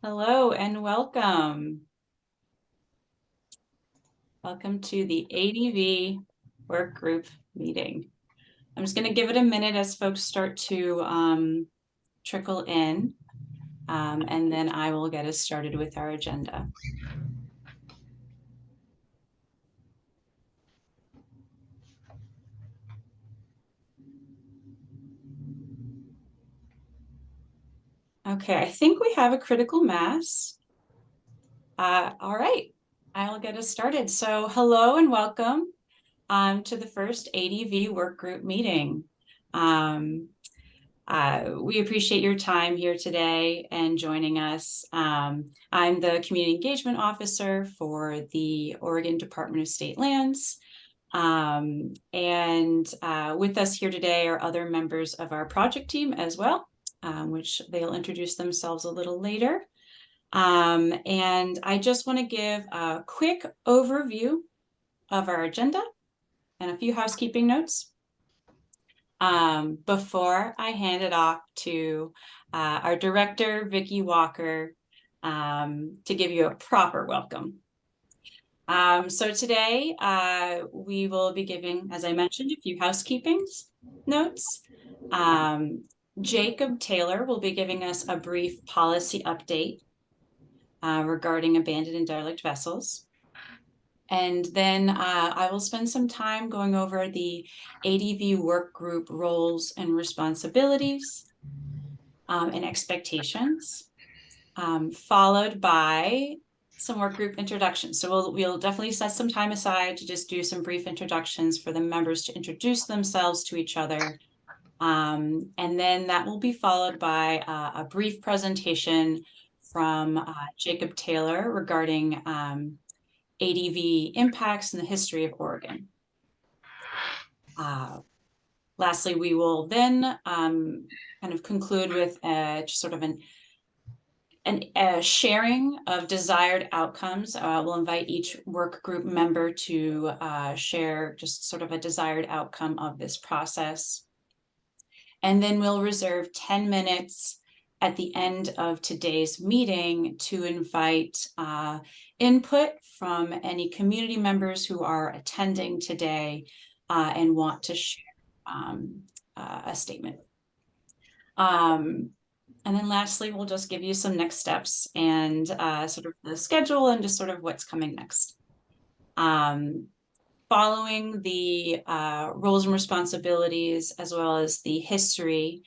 Hello and welcome. Welcome to the ADV work group meeting. I'm just going to give it a minute as folks start to trickle in, and then I will get us started with our agenda. Okay, I think we have a critical mass. All right, I'll get us started. So hello and welcome to the first ADV work group meeting. We appreciate your time here today and joining us. I'm the Community Engagement Officer for the Oregon Department of State Lands. With us here today are other members of our project team as well, which they'll introduce themselves a little later. And I just want to give a quick overview of our agenda and a few housekeeping notes before I hand it off to our director, Vicki Walker, to give you a proper welcome. So today we will be giving, as I mentioned, a few housekeeping notes. Jacob Taylor will be giving us a brief policy update regarding abandoned and derelict vessels. And then I will spend some time going over the ADV work group roles and responsibilities and expectations, followed by some work group introductions. So we'll definitely set some time aside to just do some brief introductions for the members to introduce themselves to each other. And then that will be followed by a brief presentation from Jacob Taylor regarding ADV impacts in the history of Oregon. Lastly, we will then kind of conclude with just sort of a sharing of desired outcomes. We'll invite each work group member to share just sort of a desired outcome of this process. And then we'll reserve 10 minutes at the end of today's meeting to invite input from any community members who are attending today and want to share a statement. And then lastly, we'll just give you some next steps and sort of the schedule and just sort of what's coming next. Following the roles and responsibilities, as well as the history,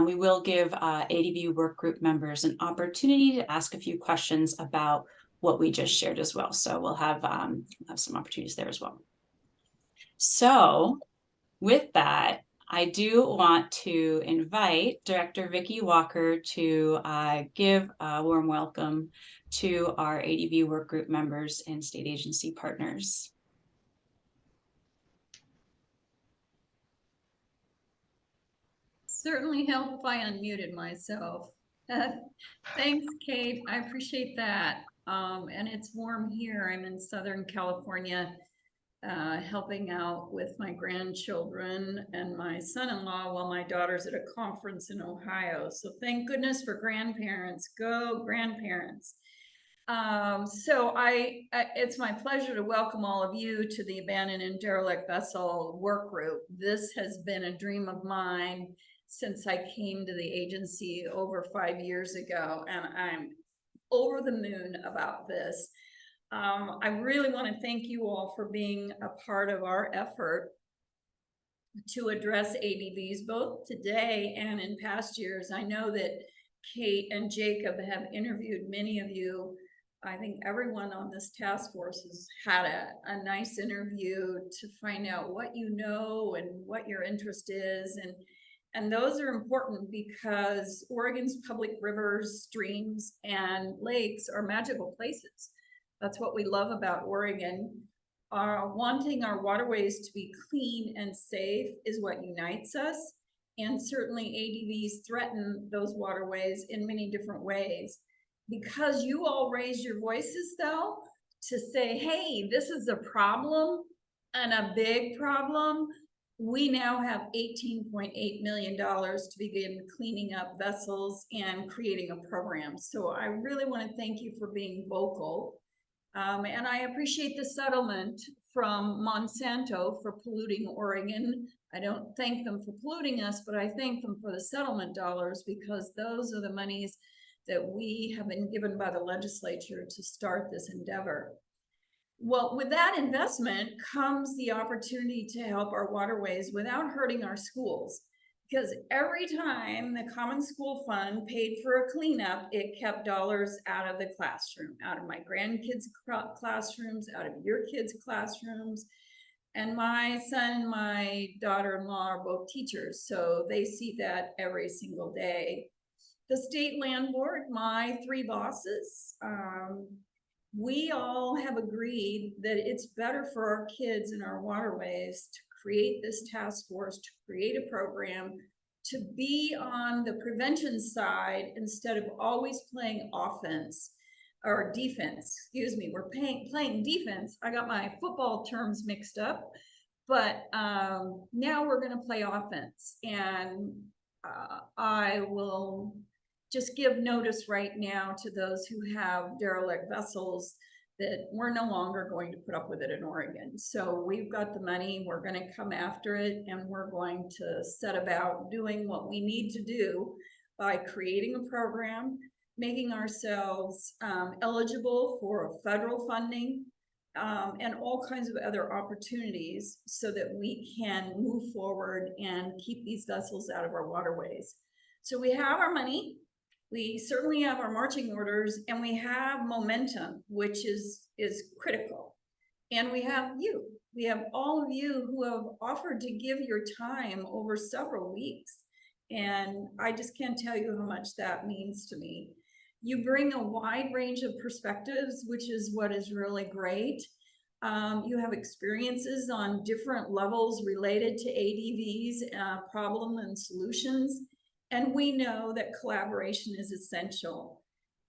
we will give ADV work group members an opportunity to ask a few questions about what we just shared as well. So we'll have some opportunities there as well. So with that, I do want to invite Director Vicki Walker to give a warm welcome to our ADV work group members and state agency partners. Certainly helped if I unmuted myself. Thanks, Kate. I appreciate that. And it's warm here. I'm in Southern California, helping out with my grandchildren and my son-in-law while my daughter's at a conference in Ohio. So thank goodness for grandparents. Go grandparents. It's my pleasure to welcome all of you to the Abandoned and Derelict Vessel Work Group. This has been a dream of mine since I came to the agency over 5 years ago, and I'm over the moon about this. I really want to thank you all for being a part of our effort to address ADVs both today and in past years. I know that Kate and Jacob have interviewed many of you. I think everyone on this task force has had a nice interview to find out what you know and what your interest is. And those are important because Oregon's public rivers, streams, and lakes are magical places. That's what we love about Oregon. Wanting our waterways to be clean and safe is what unites us. And certainly ADVs threaten those waterways in many different ways. Because you all raise your voices, though, to say, hey, this is a problem and a big problem, we now have $18.8 million to begin cleaning up vessels and creating a program. So I really want to thank you for being vocal. And I appreciate the settlement from Monsanto for polluting Oregon. I don't thank them for polluting us, but I thank them for the settlement dollars, because those are the monies that we have been given by the legislature to start this endeavor. Well, with that investment comes the opportunity to help our waterways without hurting our schools. Because every time the Common School Fund paid for a cleanup, it kept dollars out of the classroom, out of my grandkids' classrooms, out of your kids' classrooms. And my son and my daughter-in-law are both teachers, so they see that every single day. The state land board, my three bosses, we all have agreed that it's better for our kids and our waterways to create this task force, to create a program, to be on the prevention side instead of always playing offense or defense. Excuse me, we're playing defense. I got my football terms mixed up, but now we're going to play offense. And I will just give notice right now to those who have derelict vessels that we're no longer going to put up with it in Oregon. So we've got the money, we're going to come after it, and we're going to set about doing what we need to do by creating a program, making ourselves eligible for federal funding, and all kinds of other opportunities so that we can move forward and keep these vessels out of our waterways. So we have our money. We certainly have our marching orders, and we have momentum, which is critical. And we have you. We have all of you who have offered to give your time over several weeks. And I just can't tell you how much that means to me. You bring a wide range of perspectives, which is what is really great. You have experiences on different levels related to ADVs, problem and solutions. And we know that collaboration is essential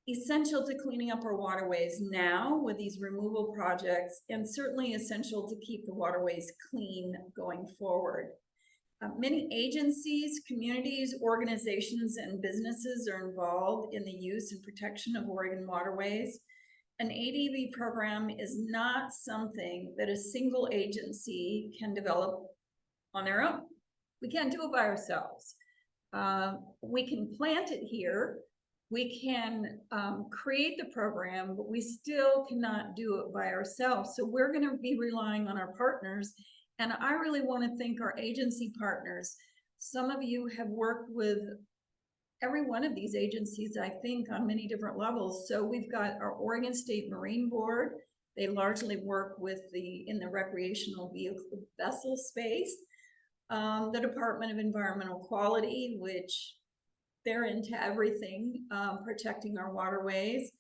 to cleaning up our waterways now with these removal projects, and certainly essential to keep the waterways clean going forward. Many agencies, communities, organizations, and businesses are involved in the use and protection of Oregon waterways. An ADV program is not something that a single agency can develop on their own. We can't do it by ourselves. We can plant it here, we can create the program, but we still cannot do it by ourselves. So we're going to be relying on our partners. And I really want to thank our agency partners. Some of you have worked with every one of these agencies, I think, on many different levels. So we've got our Oregon State Marine Board. They largely work with in the recreational vehicle vessel space. The Department of Environmental Quality, which they're into everything, protecting our waterways.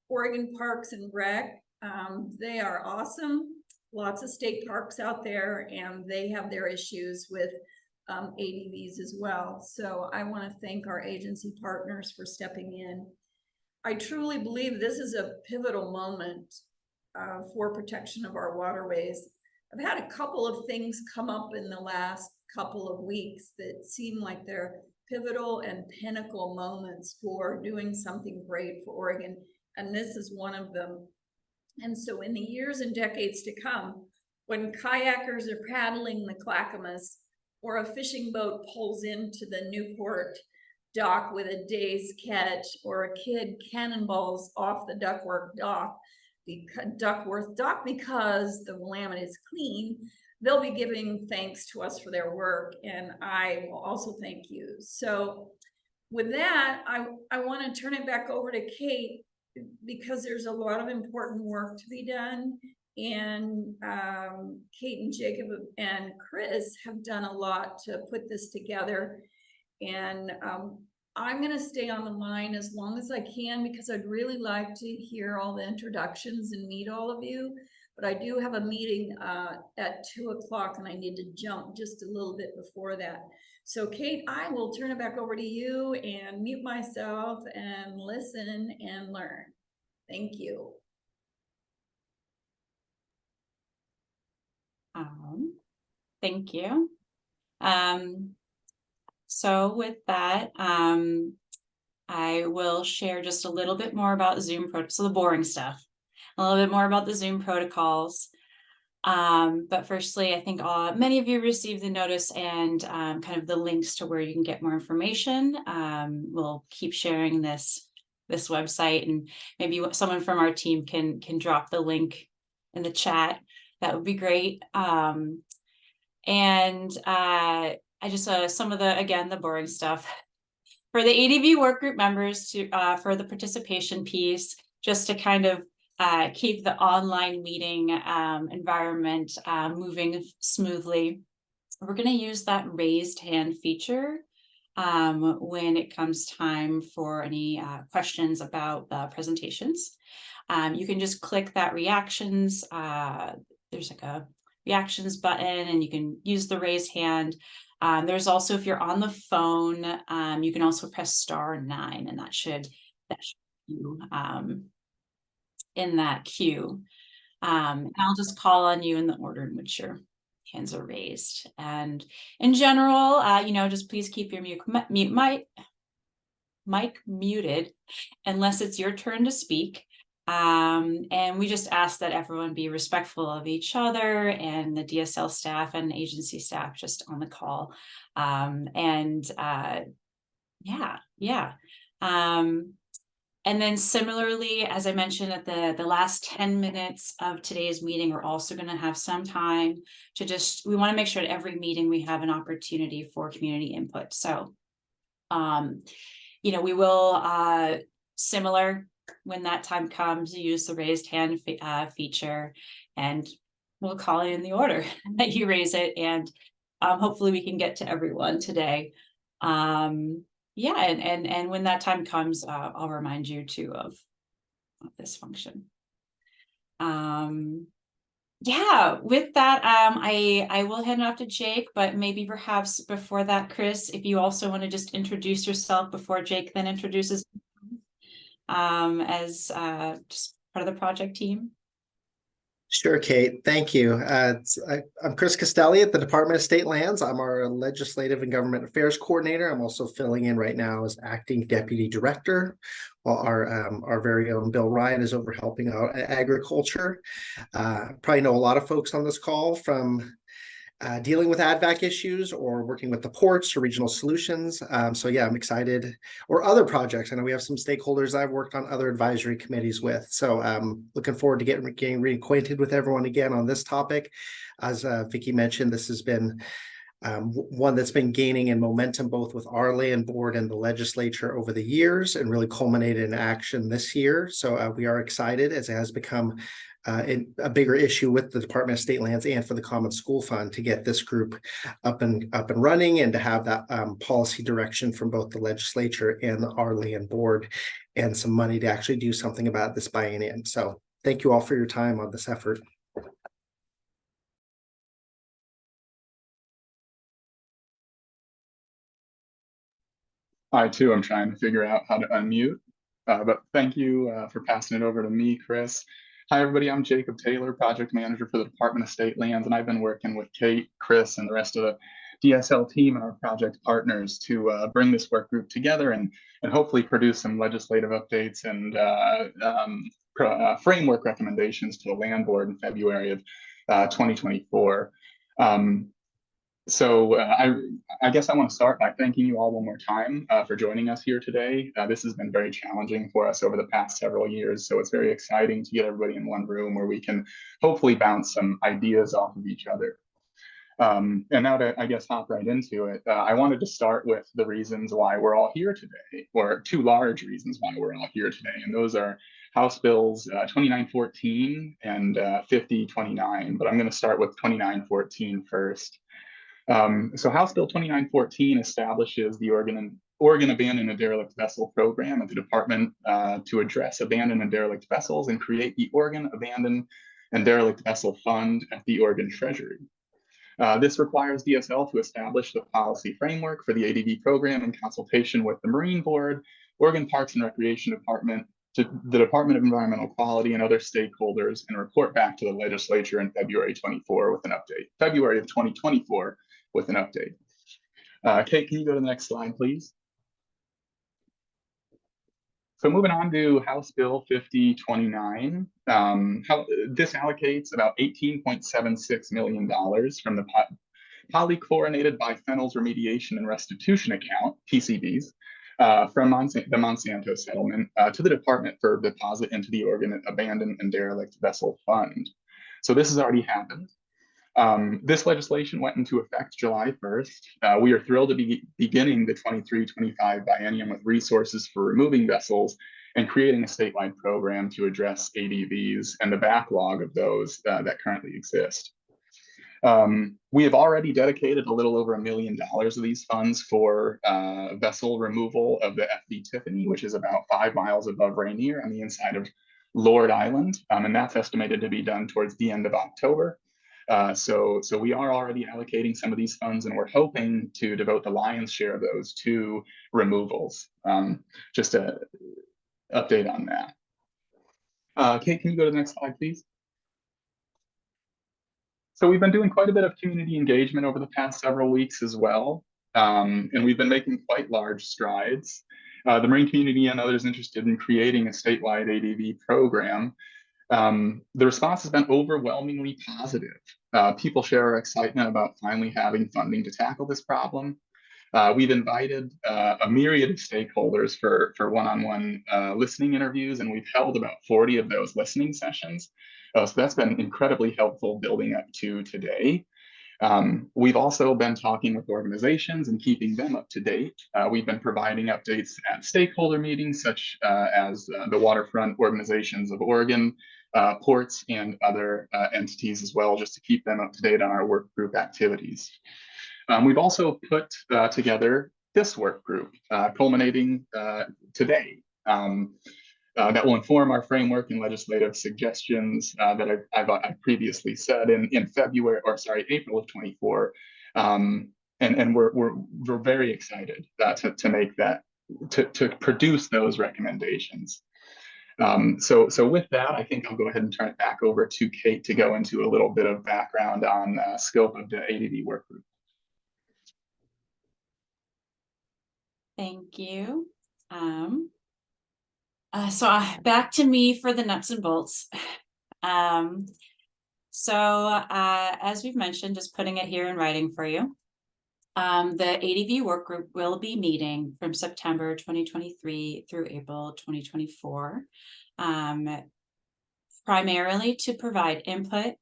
Oregon Parks and Rec, they are awesome. Lots of state parks out there, and they have their issues with ADVs as well. So I want to thank our agency partners for stepping in. I truly believe this is a pivotal moment for protection of our waterways. I've had a couple of things come up in the last couple of weeks that seem like they're pivotal and pinnacle moments for doing something great for Oregon, and this is one of them. And so in the years and decades to come, when kayakers are paddling the Clackamas, or a fishing boat pulls into the Newport dock with a day's catch, or a kid cannonballs off the Duckworth dock because the Willamette is clean, they'll be giving thanks to us for their work, and I will also thank you. So with that, I want to turn it back over to Kate, because there's a lot of important work to be done. And Kate and Jacob and Chris have done a lot to put this together. And I'm going to stay on the line as long as I can, because I'd really like to hear all the introductions and meet all of you. But I do have a meeting at 2 o'clock, and I need to jump just a little bit before that. So Kate, I will turn it back over to you and mute myself and listen and learn. Thank you. Thank you. So with that, I will share just a little bit more about Zoom so the boring stuff, a little bit more about the Zoom protocols. But firstly, I think many of you received the notice and kind of the links to where you can get more information. We'll keep sharing this website, and maybe someone from our team can drop the link in the chat. That would be great. I just some of the boring stuff for the ADV workgroup members to for the participation piece, just to kind of keep the online meeting environment moving smoothly. We're going to use that raised hand feature when it comes time for any questions about the presentations. You can just click that reactions. There's like a reactions button, and you can use the raised hand. There's also, if you're on the phone, you can also press *9, and that should you in that queue. And I'll just call on you in the order in which your hands are raised. And in general, just please keep your mic muted unless it's your turn to speak. And we just ask that everyone be respectful of each other and the DSL staff and agency staff just on the call. And then similarly, as I mentioned at the last 10 minutes of today's meeting, we're also going to have some time to we want to make sure at every meeting we have an opportunity for community input. So, we will, similar when that time comes, use the raised hand feature, and we'll call it in the order that you raise it. And hopefully we can get to everyone today. And when that time comes, I'll remind you too of this function. With that, I will hand it off to Jake, but maybe perhaps before that, Chris, if you also want to just introduce yourself before Jake then introduces as just part of the project team. Sure, Kate. Thank you. I'm Chris Castelli at the Department of State Lands. I'm our Legislative and Government Affairs Coordinator. I'm also filling in right now as Acting Deputy Director, while our very own Bill Ryan is over helping out agriculture. Probably know a lot of folks on this call from dealing with AdVac issues or working with the ports or regional solutions. So yeah, I'm excited. Or other projects. I know we have some stakeholders I've worked on other advisory committees with. So looking forward to getting reacquainted with everyone again on this topic. As Vicki mentioned, this has been one that's been gaining in momentum both with our land board and the legislature over the years, and really culminated in action this year. So we are excited, as it has become a bigger issue with the Department of State Lands and for the Common School Fund, to get this group up and running, and to have that policy direction from both the legislature and our land board, and some money to actually do something about this biennium. So thank you all for your time on this effort. I too am trying to figure out how to unmute, but thank you for passing it over to me, Chris. Hi, everybody. I'm Jacob Taylor, Project Manager for the Department of State Lands, and I've been working with Kate, Chris, and the rest of the DSL team and our project partners to bring this work group together and hopefully produce some legislative updates and framework recommendations to the Land Board in February of 2024. So I guess I want to start by thanking you all one more time for joining us here today. This has been very challenging for us over the past several years, so it's very exciting to get everybody in one room where we can hopefully bounce some ideas off of each other. And now to, I guess, hop right into it, I wanted to start with the reasons why we're all here today, or two large reasons why we're all here today, and those are House Bills 2914 and 5029, but I'm going to start with 2914 first. So House Bill 2914 establishes the Oregon Abandoned and Derelict Vessel Program at the department to address abandoned and derelict vessels and create the Oregon Abandoned and Derelict Vessel Fund at the Oregon Treasury. This requires DSL to establish the policy framework for the ADV program in consultation with the Marine Board, Oregon Parks and Recreation Department, to the Department of Environmental Quality and other stakeholders, and report back to the legislature in February of 2024 with an update. Kate, can you go to the next slide, please? So moving on to House Bill 5029, this allocates about $18.76 million from the polychlorinated biphenyls remediation and restitution account, PCBs, from the Monsanto settlement to the Department for deposit into the Oregon Abandoned and Derelict Vessel Fund. So this has already happened. This legislation went into effect July 1st. We are thrilled to be beginning the 23-25 biennium with resources for removing vessels and creating a statewide program to address ADVs and the backlog of those that currently exist. We have already dedicated a little over $1 million of these funds for vessel removal of the FV Tiffany, which is about 5 miles above Rainier on the inside of Lord Island, and that's estimated to be done towards the end of October. So we are already allocating some of these funds, and we're hoping to devote the lion's share of those to removals. Just an update on that. Kate, can you go to the next slide, please? So we've been doing quite a bit of community engagement over the past several weeks as well, and we've been making quite large strides. The marine community and others interested in creating a statewide ADV program. The response has been overwhelmingly positive. People share our excitement about finally having funding to tackle this problem. We've invited a myriad of stakeholders for one-on-one listening interviews, and we've held about 40 of those listening sessions. So that's been incredibly helpful building up to today. We've also been talking with organizations and keeping them up to date. We've been providing updates at stakeholder meetings, such as the waterfront organizations of Oregon, ports, and other entities as well, just to keep them up to date on our work group activities. We've also put together this work group, culminating today. That will inform our framework and legislative suggestions that I've previously said in April of 24. And we're very excited to make that, to produce those recommendations. So with that, I think I'll go ahead and turn it back over to Kate to go into a little bit of background on scope of the ADV work group. Thank you. So back to me for the nuts and bolts. As we've mentioned, just putting it here in writing for you. The ADV work group will be meeting from September 2023 through April 2024, primarily to provide input,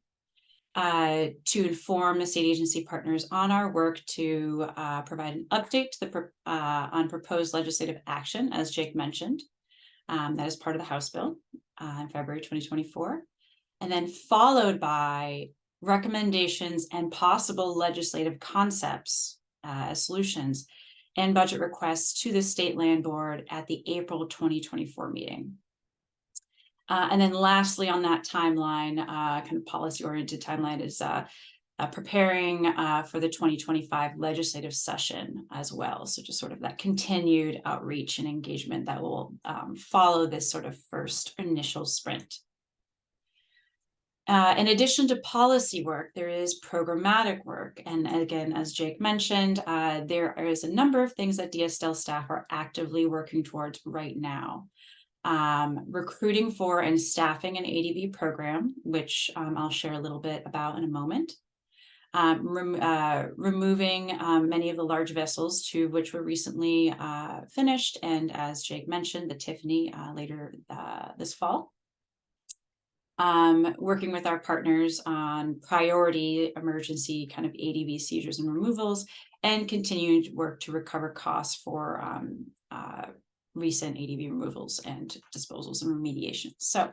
to inform the state agency partners on our work to provide an update to on proposed legislative action, as Jake mentioned. That is part of the House bill in February 2024, and then followed by recommendations and possible legislative concepts, solutions, and budget requests to the State Land Board at the April 2024 meeting. And then lastly, on that timeline, kind of policy-oriented timeline, is preparing for the 2025 legislative session as well. So just sort of that continued outreach and engagement that will follow this sort of first initial sprint. In addition to policy work, there is programmatic work. And again, as Jake mentioned, there is a number of things that DSL staff are actively working towards right now. Recruiting for and staffing an ADV program, which I'll share a little bit about in a moment. Removing many of the large vessels, to which were recently finished, and as Jake mentioned, the Tiffany later this fall. Working with our partners on priority emergency kind of ADV seizures and removals, and continued work to recover costs for recent ADV removals and disposals and remediation. So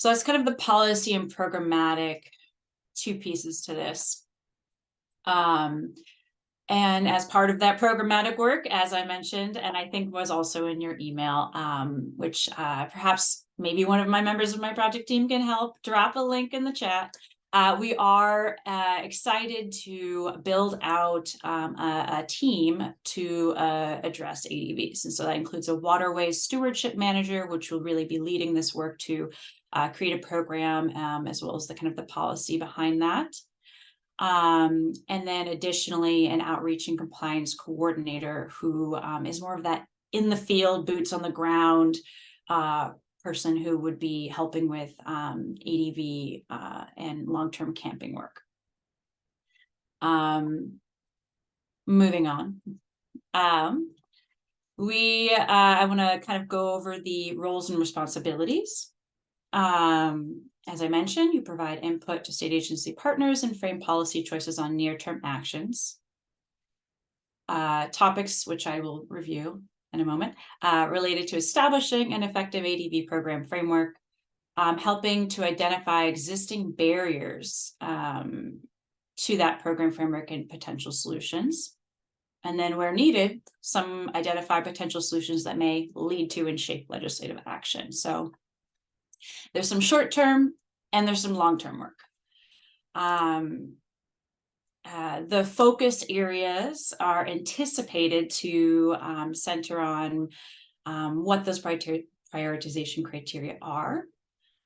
that's kind of the policy and programmatic two pieces to this. And as part of that programmatic work, as I mentioned, and I think was also in your email, which perhaps maybe one of my members of my project team can help drop a link in the chat. We are excited to build out a team to address ADVs. And so that includes a waterways stewardship manager, which will really be leading this work to create a program, as well as the kind of the policy behind that. And then additionally, an outreach and compliance coordinator who is more of that in the field, boots on the ground person who would be helping with ADV and long-term camping work. Moving on. I want to kind of go over the roles and responsibilities. As I mentioned, you provide input to state agency partners and frame policy choices on near-term actions. Topics, which I will review in a moment, related to establishing an effective ADV program framework, helping to identify existing barriers to that program framework and potential solutions. And then where needed, some identify potential solutions that may lead to and shape legislative action. So there's some short-term and there's some long-term work. The focus areas are anticipated to center on what those prioritization criteria are,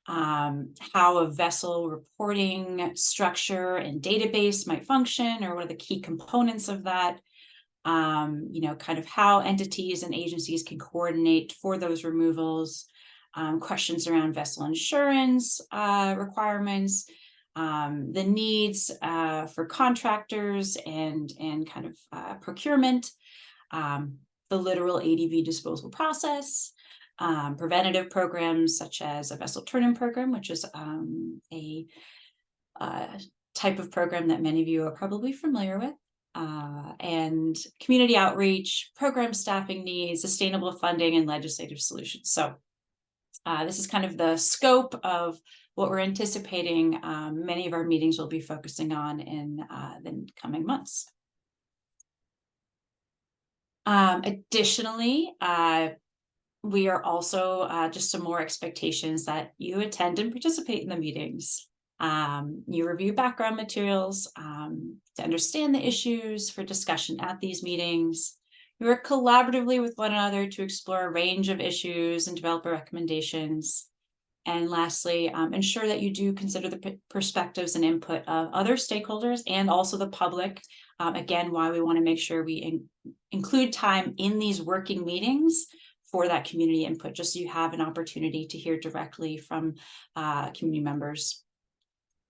how a vessel reporting structure and database might function, or what are the key components of that, kind of how entities and agencies can coordinate for those removals, questions around vessel insurance requirements, the needs for contractors and kind of procurement, the literal ADV disposal process, preventative programs such as a vessel turn-in program, which is a type of program that many of you are probably familiar with, and community outreach, program staffing needs, sustainable funding, and legislative solutions. So this is kind of the scope of what we're anticipating many of our meetings will be focusing on in the coming months. Additionally, we are also just some more expectations that you attend and participate in the meetings. You review background materials to understand the issues for discussion at these meetings. You work collaboratively with one another to explore a range of issues and develop recommendations. And lastly, ensure that you do consider the perspectives and input of other stakeholders and also the public. Again, why we want to make sure we include time in these working meetings for that community input, just so you have an opportunity to hear directly from community members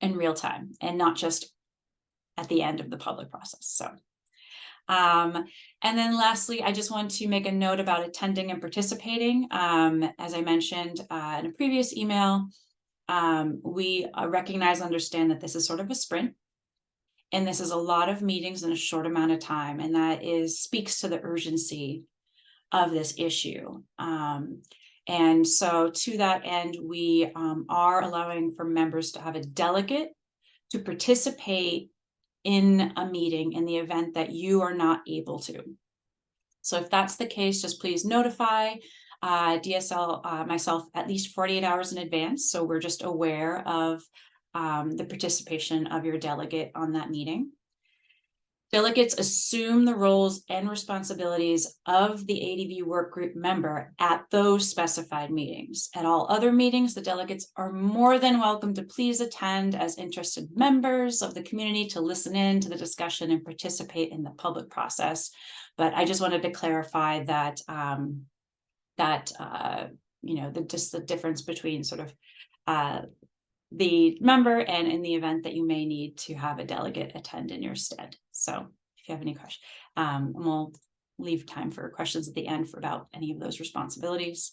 in real time and not just at the end of the public process. So, and then lastly, I just want to make a note about attending and participating. As I mentioned in a previous email, we recognize and understand that this is sort of a sprint. And this is a lot of meetings in a short amount of time. And that speaks to the urgency of this issue. And so to that end, we are allowing for members to have a delegate to participate in a meeting in the event that you are not able to. So if that's the case, just please notify DSL, myself, at least 48 hours in advance. So we're just aware of the participation of your delegate on that meeting. Delegates assume the roles and responsibilities of the ADV workgroup member at those specified meetings. At all other meetings, the delegates are more than welcome to please attend as interested members of the community to listen in to the discussion and participate in the public process. But I just wanted to clarify that just the difference between sort of the member and in the event that you may need to have a delegate attend in your stead. So if you have any questions, we'll leave time for questions at the end about any of those responsibilities.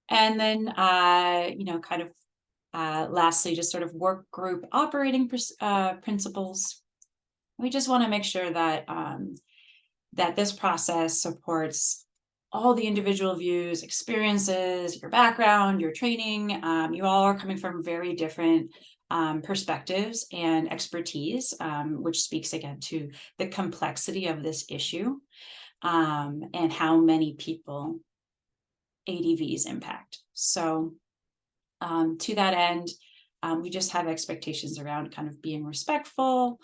And then, lastly, just sort of work group operating principles. We just want to make sure that that this process supports all the individual views, experiences, your background, your training. You all are coming from very different perspectives and expertise, which speaks again to the complexity of this issue and how many people ADVs impact. So to that end, we just have expectations around kind of being respectful,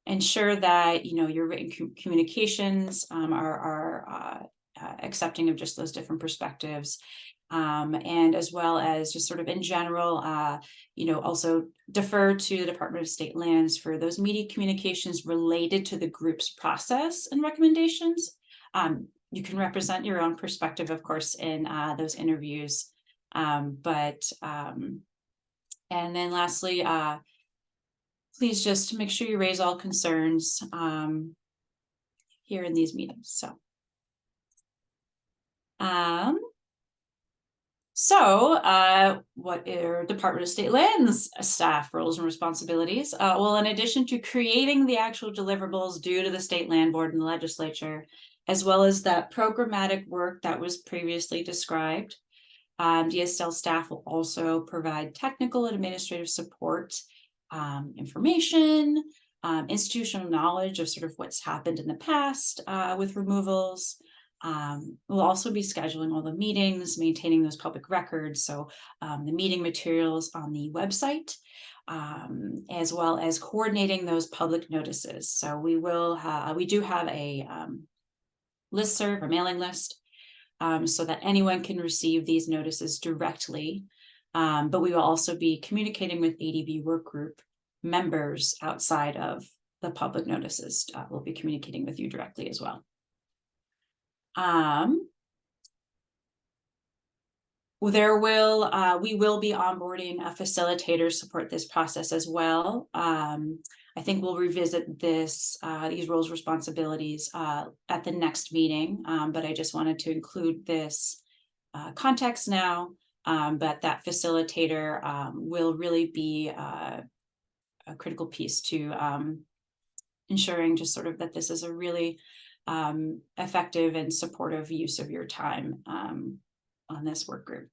ensure that your written communications are accepting of just those different perspectives, and as well as just sort of in general, also defer to the Department of State Lands for those media communications related to the group's process and recommendations. You can represent your own perspective, of course, in those interviews. And then lastly, please just make sure you raise all concerns here in these meetings. What are Department of State Lands staff roles and responsibilities? Well, in addition to creating the actual deliverables due to the State Land Board and the legislature, as well as that programmatic work that was previously described, DSL staff will also provide technical and administrative support, information, institutional knowledge of sort of what's happened in the past with removals. We'll also be scheduling all the meetings, maintaining those public records. So the meeting materials on the website, as well as coordinating those public notices. So we do have a listserv, a mailing list, so that anyone can receive these notices directly. But we will also be communicating with ADV Workgroup members outside of the public notices. We'll be communicating with you directly as well. We will be onboarding a facilitator to support this process as well. I think we'll revisit these roles responsibilities at the next meeting, but I just wanted to include this context now. But that facilitator will really be a critical piece to ensuring just sort of that this is a really effective and supportive use of your time on this work group.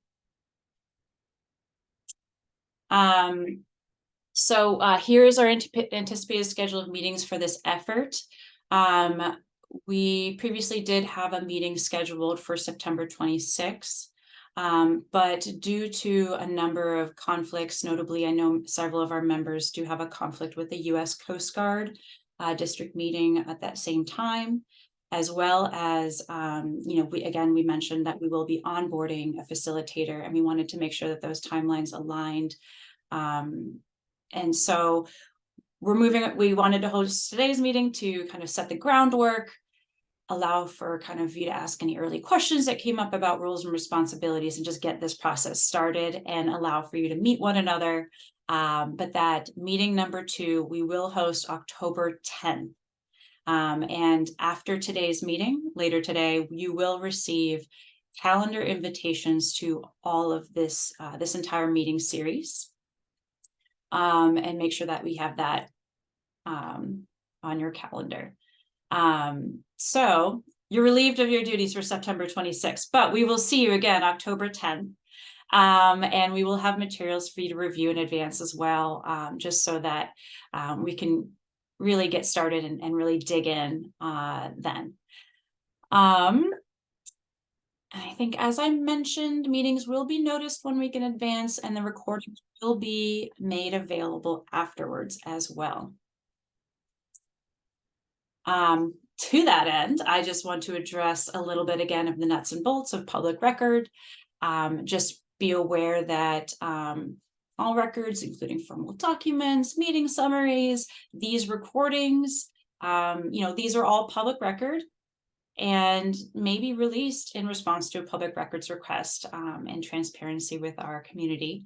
Here's our anticipated schedule of meetings for this effort. We previously did have a meeting scheduled for September 26th, but due to a number of conflicts, notably, I know several of our members do have a conflict with the U.S. Coast Guard district meeting at that same time, as well as, we mentioned that we will be onboarding a facilitator, and we wanted to make sure that those timelines aligned. And so we wanted to host today's meeting to kind of set the groundwork, allow for kind of you to ask any early questions that came up about roles and responsibilities, and just get this process started and allow for you to meet one another. But that meeting number 2, we will host October 10th. And after today's meeting, later today, you will receive calendar invitations to all of this entire meeting series. And make sure that we have that on your calendar. So you're relieved of your duties for September 26th, but we will see you again October 10th. And we will have materials for you to review in advance as well, just so that we can really get started and really dig in then. I think, as I mentioned, meetings will be noticed 1 week in advance, and the recordings will be made available afterwards as well. To that end, I just want to address a little bit again of the nuts and bolts of public record. Just be aware that all records, including formal documents, meeting summaries, these recordings, these are all public record and may be released in response to a public records request and transparency with our community.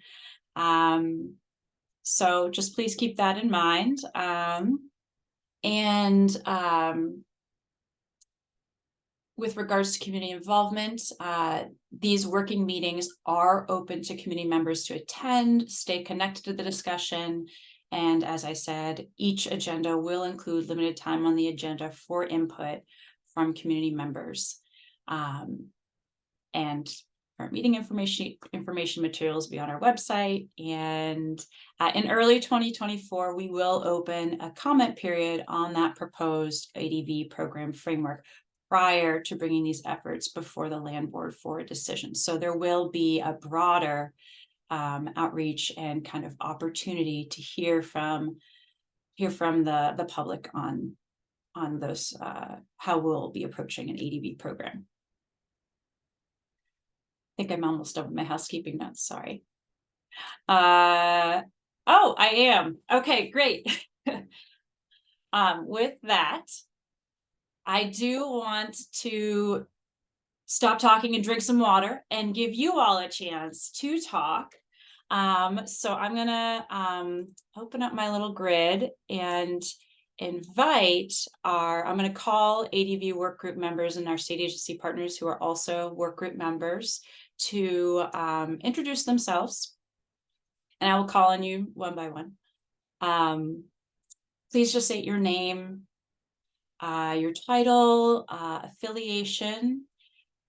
So just please keep that in mind. With regards to community involvement, these working meetings are open to community members to attend, stay connected to the discussion. And as I said, each agenda will include limited time on the agenda for input from community members. And our meeting information materials will be on our website. And in early 2024, we will open a comment period on that proposed ADV program framework prior to bringing these efforts before the land board for a decision. So there will be a broader outreach and kind of opportunity to hear from the public on those how we'll be approaching an ADV program. think I'm almost done with my housekeeping notes, sorry. Oh, I am. Okay, great. With that, I do want to stop talking and drink some water and give you all a chance to talk. So I'm gonna open up my little grid and invite I'm gonna call ADV work group members and our state agency partners who are also work group members to introduce themselves. And I will call on you one by one. Please just state your name, your title, affiliation,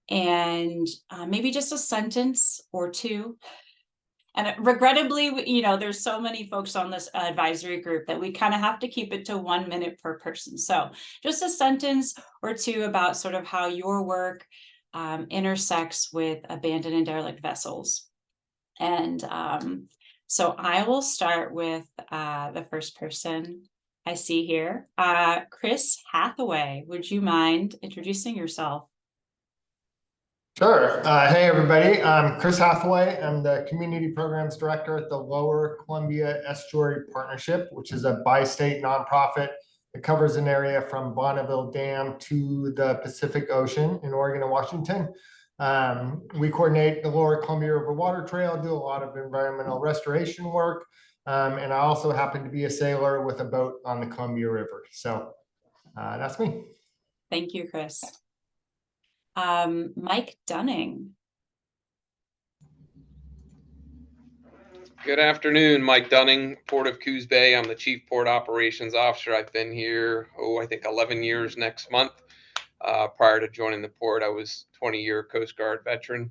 and maybe just a sentence or two. And regrettably, you know, there's so many folks on this advisory group that we kind of have to keep it to 1 minute per person. So just a sentence or two about sort of how your work intersects with abandoned and derelict vessels. And so I will start with the first person I see here. Chris Hathaway, would you mind introducing yourself? Sure. Hey, everybody. I'm Chris Hathaway. I'm the Community Programs Director at the Lower Columbia Estuary Partnership, which is a bi-state nonprofit that covers an area from Bonneville Dam to the Pacific Ocean in Oregon and Washington. We coordinate the Lower Columbia River Water Trail, do a lot of environmental restoration work, and I also happen to be a sailor with a boat on the Columbia River. So that's me. Thank you, Chris. Mike Dunning. Good afternoon, Mike Dunning, Port of Coos Bay. I'm the Chief Port Operations Officer. I've been here, I think 11 years next month. Prior to joining the port, I was 20-year Coast Guard veteran.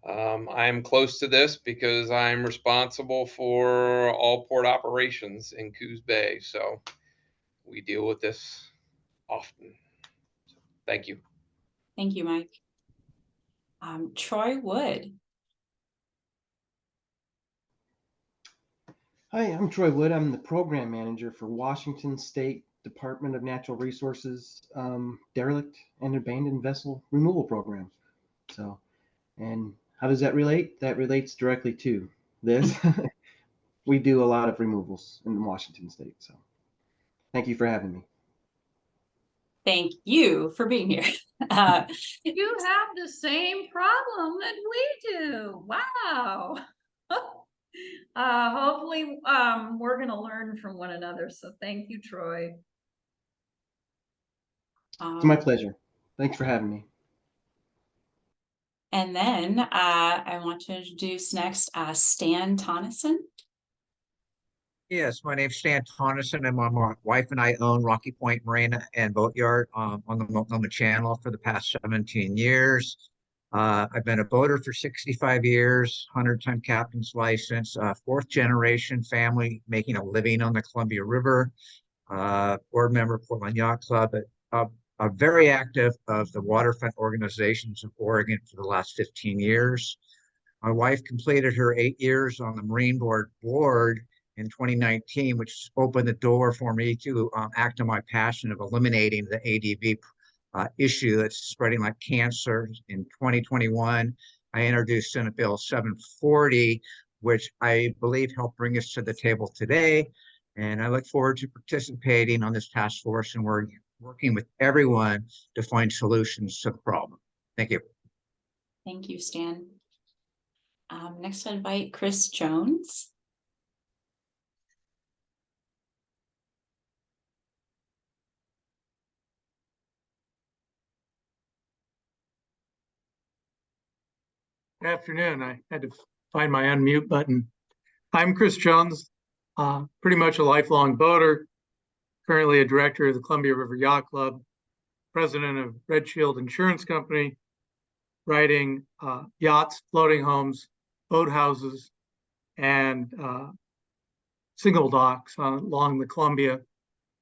I'm close to this because I'm responsible for all port operations in Coos Bay. So we deal with this often. So, thank you. Thank you, Mike. Troy Wood. Hi, I'm Troy Wood. I'm the program manager for Washington State Department of Natural Resources derelict and abandoned vessel removal programs. So, and how does that relate? That relates directly to this. We do a lot of removals in Washington State. So thank you for having me. Thank you for being here. You have the same problem that we do. Wow. Hopefully, we're going to learn from one another. So thank you, Troy. It's my pleasure. Thanks for having me. And then I want to introduce next Stan Tonneson. Yes, my name's Stan Tonneson, and my wife and I own Rocky Point Marina and Boatyard on the Multnomah Channel for the past 17 years. I've been a boater for 65 years, 100-ton captain's license, fourth generation family making a living on the Columbia River, board member of Portland Yacht Club, very active of the waterfront organizations of Oregon for the last 15 years. My wife completed her 8 years on the Marine Board in 2019, which opened the door for me to act on my passion of eliminating the ADV issue that's spreading like cancer. In 2021, I introduced Senate Bill 740, which I believe helped bring us to the table today. And I look forward to participating on this task force and working with everyone to find solutions to the problem. Thank you. Thank you, Stan. Next, I invite Chris Jones. Good afternoon. I had to find my unmute button. I'm Chris Jones, pretty much a lifelong boater, currently a director of the Columbia River Yacht Club, president of Red Shield Insurance Company, writing yachts, floating homes, boathouses, and single docks along the Columbia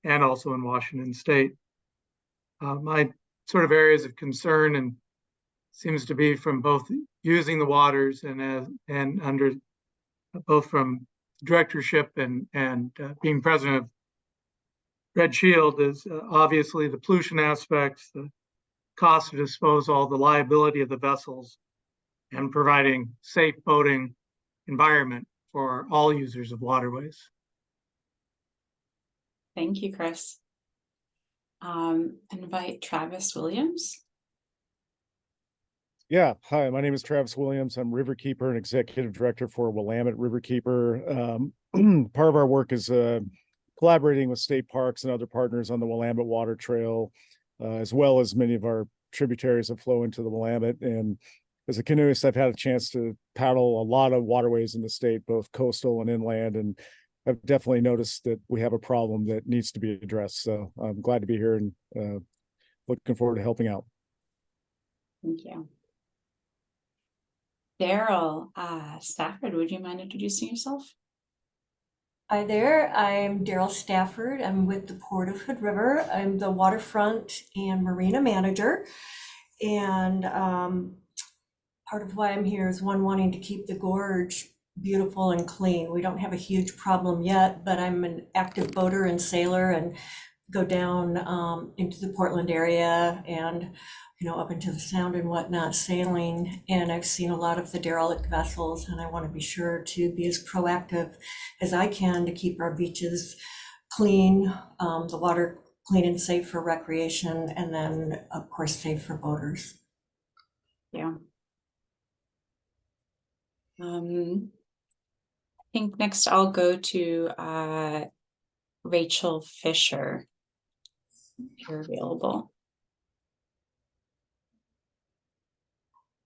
and also in Washington State. My sort of areas of concern and seems to be from both using the waters and under both from directorship and being president of Red Shield is obviously the pollution aspects, the cost to dispose, all the liability of the vessels, and providing safe boating environment for all users of waterways. Thank you, Chris. Invite Travis Williams. Yeah, hi, my name is Travis Williams. I'm Riverkeeper and Executive Director for Willamette Riverkeeper. Part of our work is collaborating with state parks and other partners on the Willamette Water Trail, as well as many of our tributaries that flow into the Willamette. And as a canoeist, I've had a chance to paddle a lot of waterways in the state, both coastal and inland, and I've definitely noticed that we have a problem that needs to be addressed. So I'm glad to be here and looking forward to helping out. Thank you. Daryl Stafford, would you mind introducing yourself? Hi there, I'm Daryl Stafford. I'm with the Port of Hood River. I'm the waterfront and marina manager. And part of why I'm here is wanting to keep the gorge beautiful and clean. We don't have a huge problem yet, but I'm an active boater and sailor and go down into the Portland area and up into the Sound and whatnot, sailing. And I've seen a lot of the derelict vessels, and I want to be sure to be as proactive as I can to keep our beaches clean, the water clean and safe for recreation, and then of course safe for boaters. Yeah. I think next I'll go to Rachel Fisher, if you're available.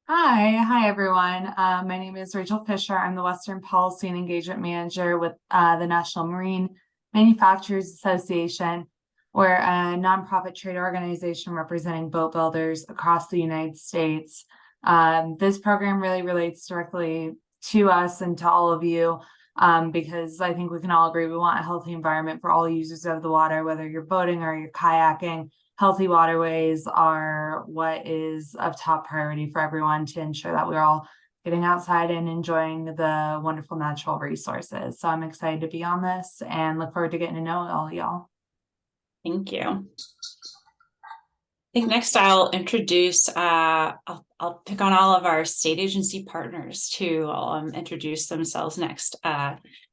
Hi everyone. My name is Rachel Fisher. I'm the Western Policy and Engagement Manager with the National Marine Manufacturers Association. We're a nonprofit trade organization representing boat builders across the United States. This program really relates directly to us and to all of you because I think we can all agree we want a healthy environment for all users of the water, whether you're boating or you're kayaking. Healthy waterways are what is of top priority for everyone to ensure that we're all getting outside and enjoying the wonderful natural resources. So I'm excited to be on this and look forward to getting to know all y'all. Thank you. I think next I'll introduce, I'll pick on all of our state agency partners to introduce themselves next.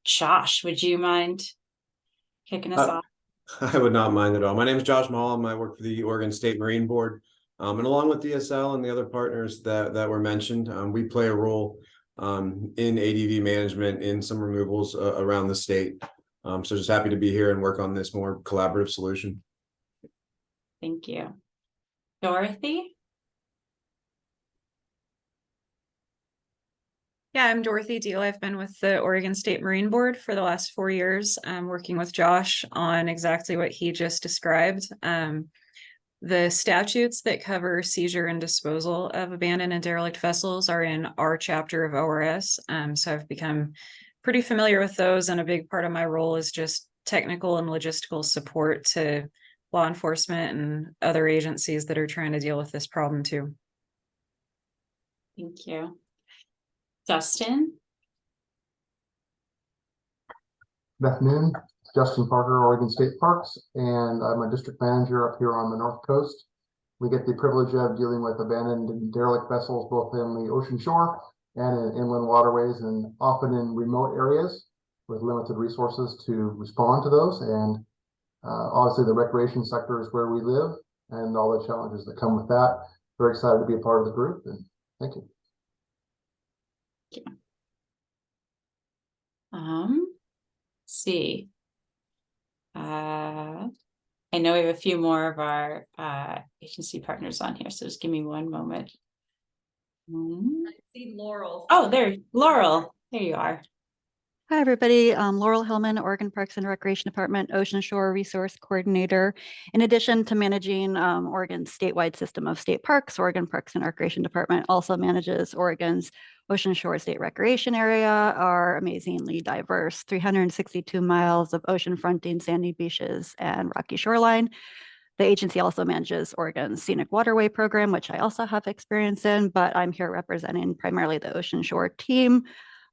Josh, would you mind kicking us off? I would not mind at all. My name is Josh Mahal. I work for the Oregon State Marine Board. And along with DSL and the other partners that were mentioned, we play a role in ADV management in some removals around the state. So just happy to be here and work on this more collaborative solution. Thank you. Dorothy? Yeah, I'm Dorothy Deal. I've been with the Oregon State Marine Board for the last 4 years. I'm working with Josh on exactly what he just described. The statutes that cover seizure and disposal of abandoned and derelict vessels are in our chapter of ORS. So I've become pretty familiar with those, and a big part of my role is just technical and logistical support to law enforcement and other agencies that are trying to deal with this problem too. Thank you. Justin? Good afternoon, Justin Parker, Oregon State Parks, and I'm a district manager up here on the North Coast. We get the privilege of dealing with abandoned and derelict vessels, both in the ocean shore and in inland waterways, and often in remote areas with limited resources to respond to those. And obviously the recreation sector is where we live and all the challenges that come with that. Very excited to be a part of the group, and thank you. Yeah. Let's see. I know we have a few more of our agency partners on here, so just give me one moment. I see Laurel. Oh, there, Laurel. There you are. Hi, everybody. Laurel Hillman, Oregon Parks and Recreation Department, Ocean Shore Resource Coordinator. In addition to managing Oregon's statewide system of state parks, Oregon Parks and Recreation Department also manages Oregon's Ocean Shore State Recreation Area, our amazingly diverse 362 miles of ocean fronting, sandy beaches, and rocky shoreline. The agency also manages Oregon's Scenic Waterway Program, which I also have experience in, but I'm here representing primarily the Ocean Shore team.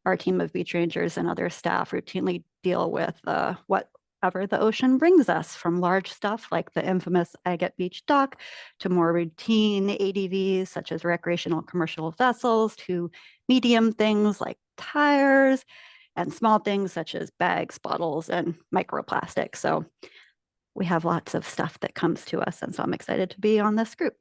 Our team of beach rangers and other staff routinely deal with what wherever the ocean brings us, from large stuff like the infamous Agate Beach dock to more routine ADVs such as recreational commercial vessels, to medium things like tires and small things such as bags, bottles, and microplastics. So we have lots of stuff that comes to us. And so I'm excited to be on this group.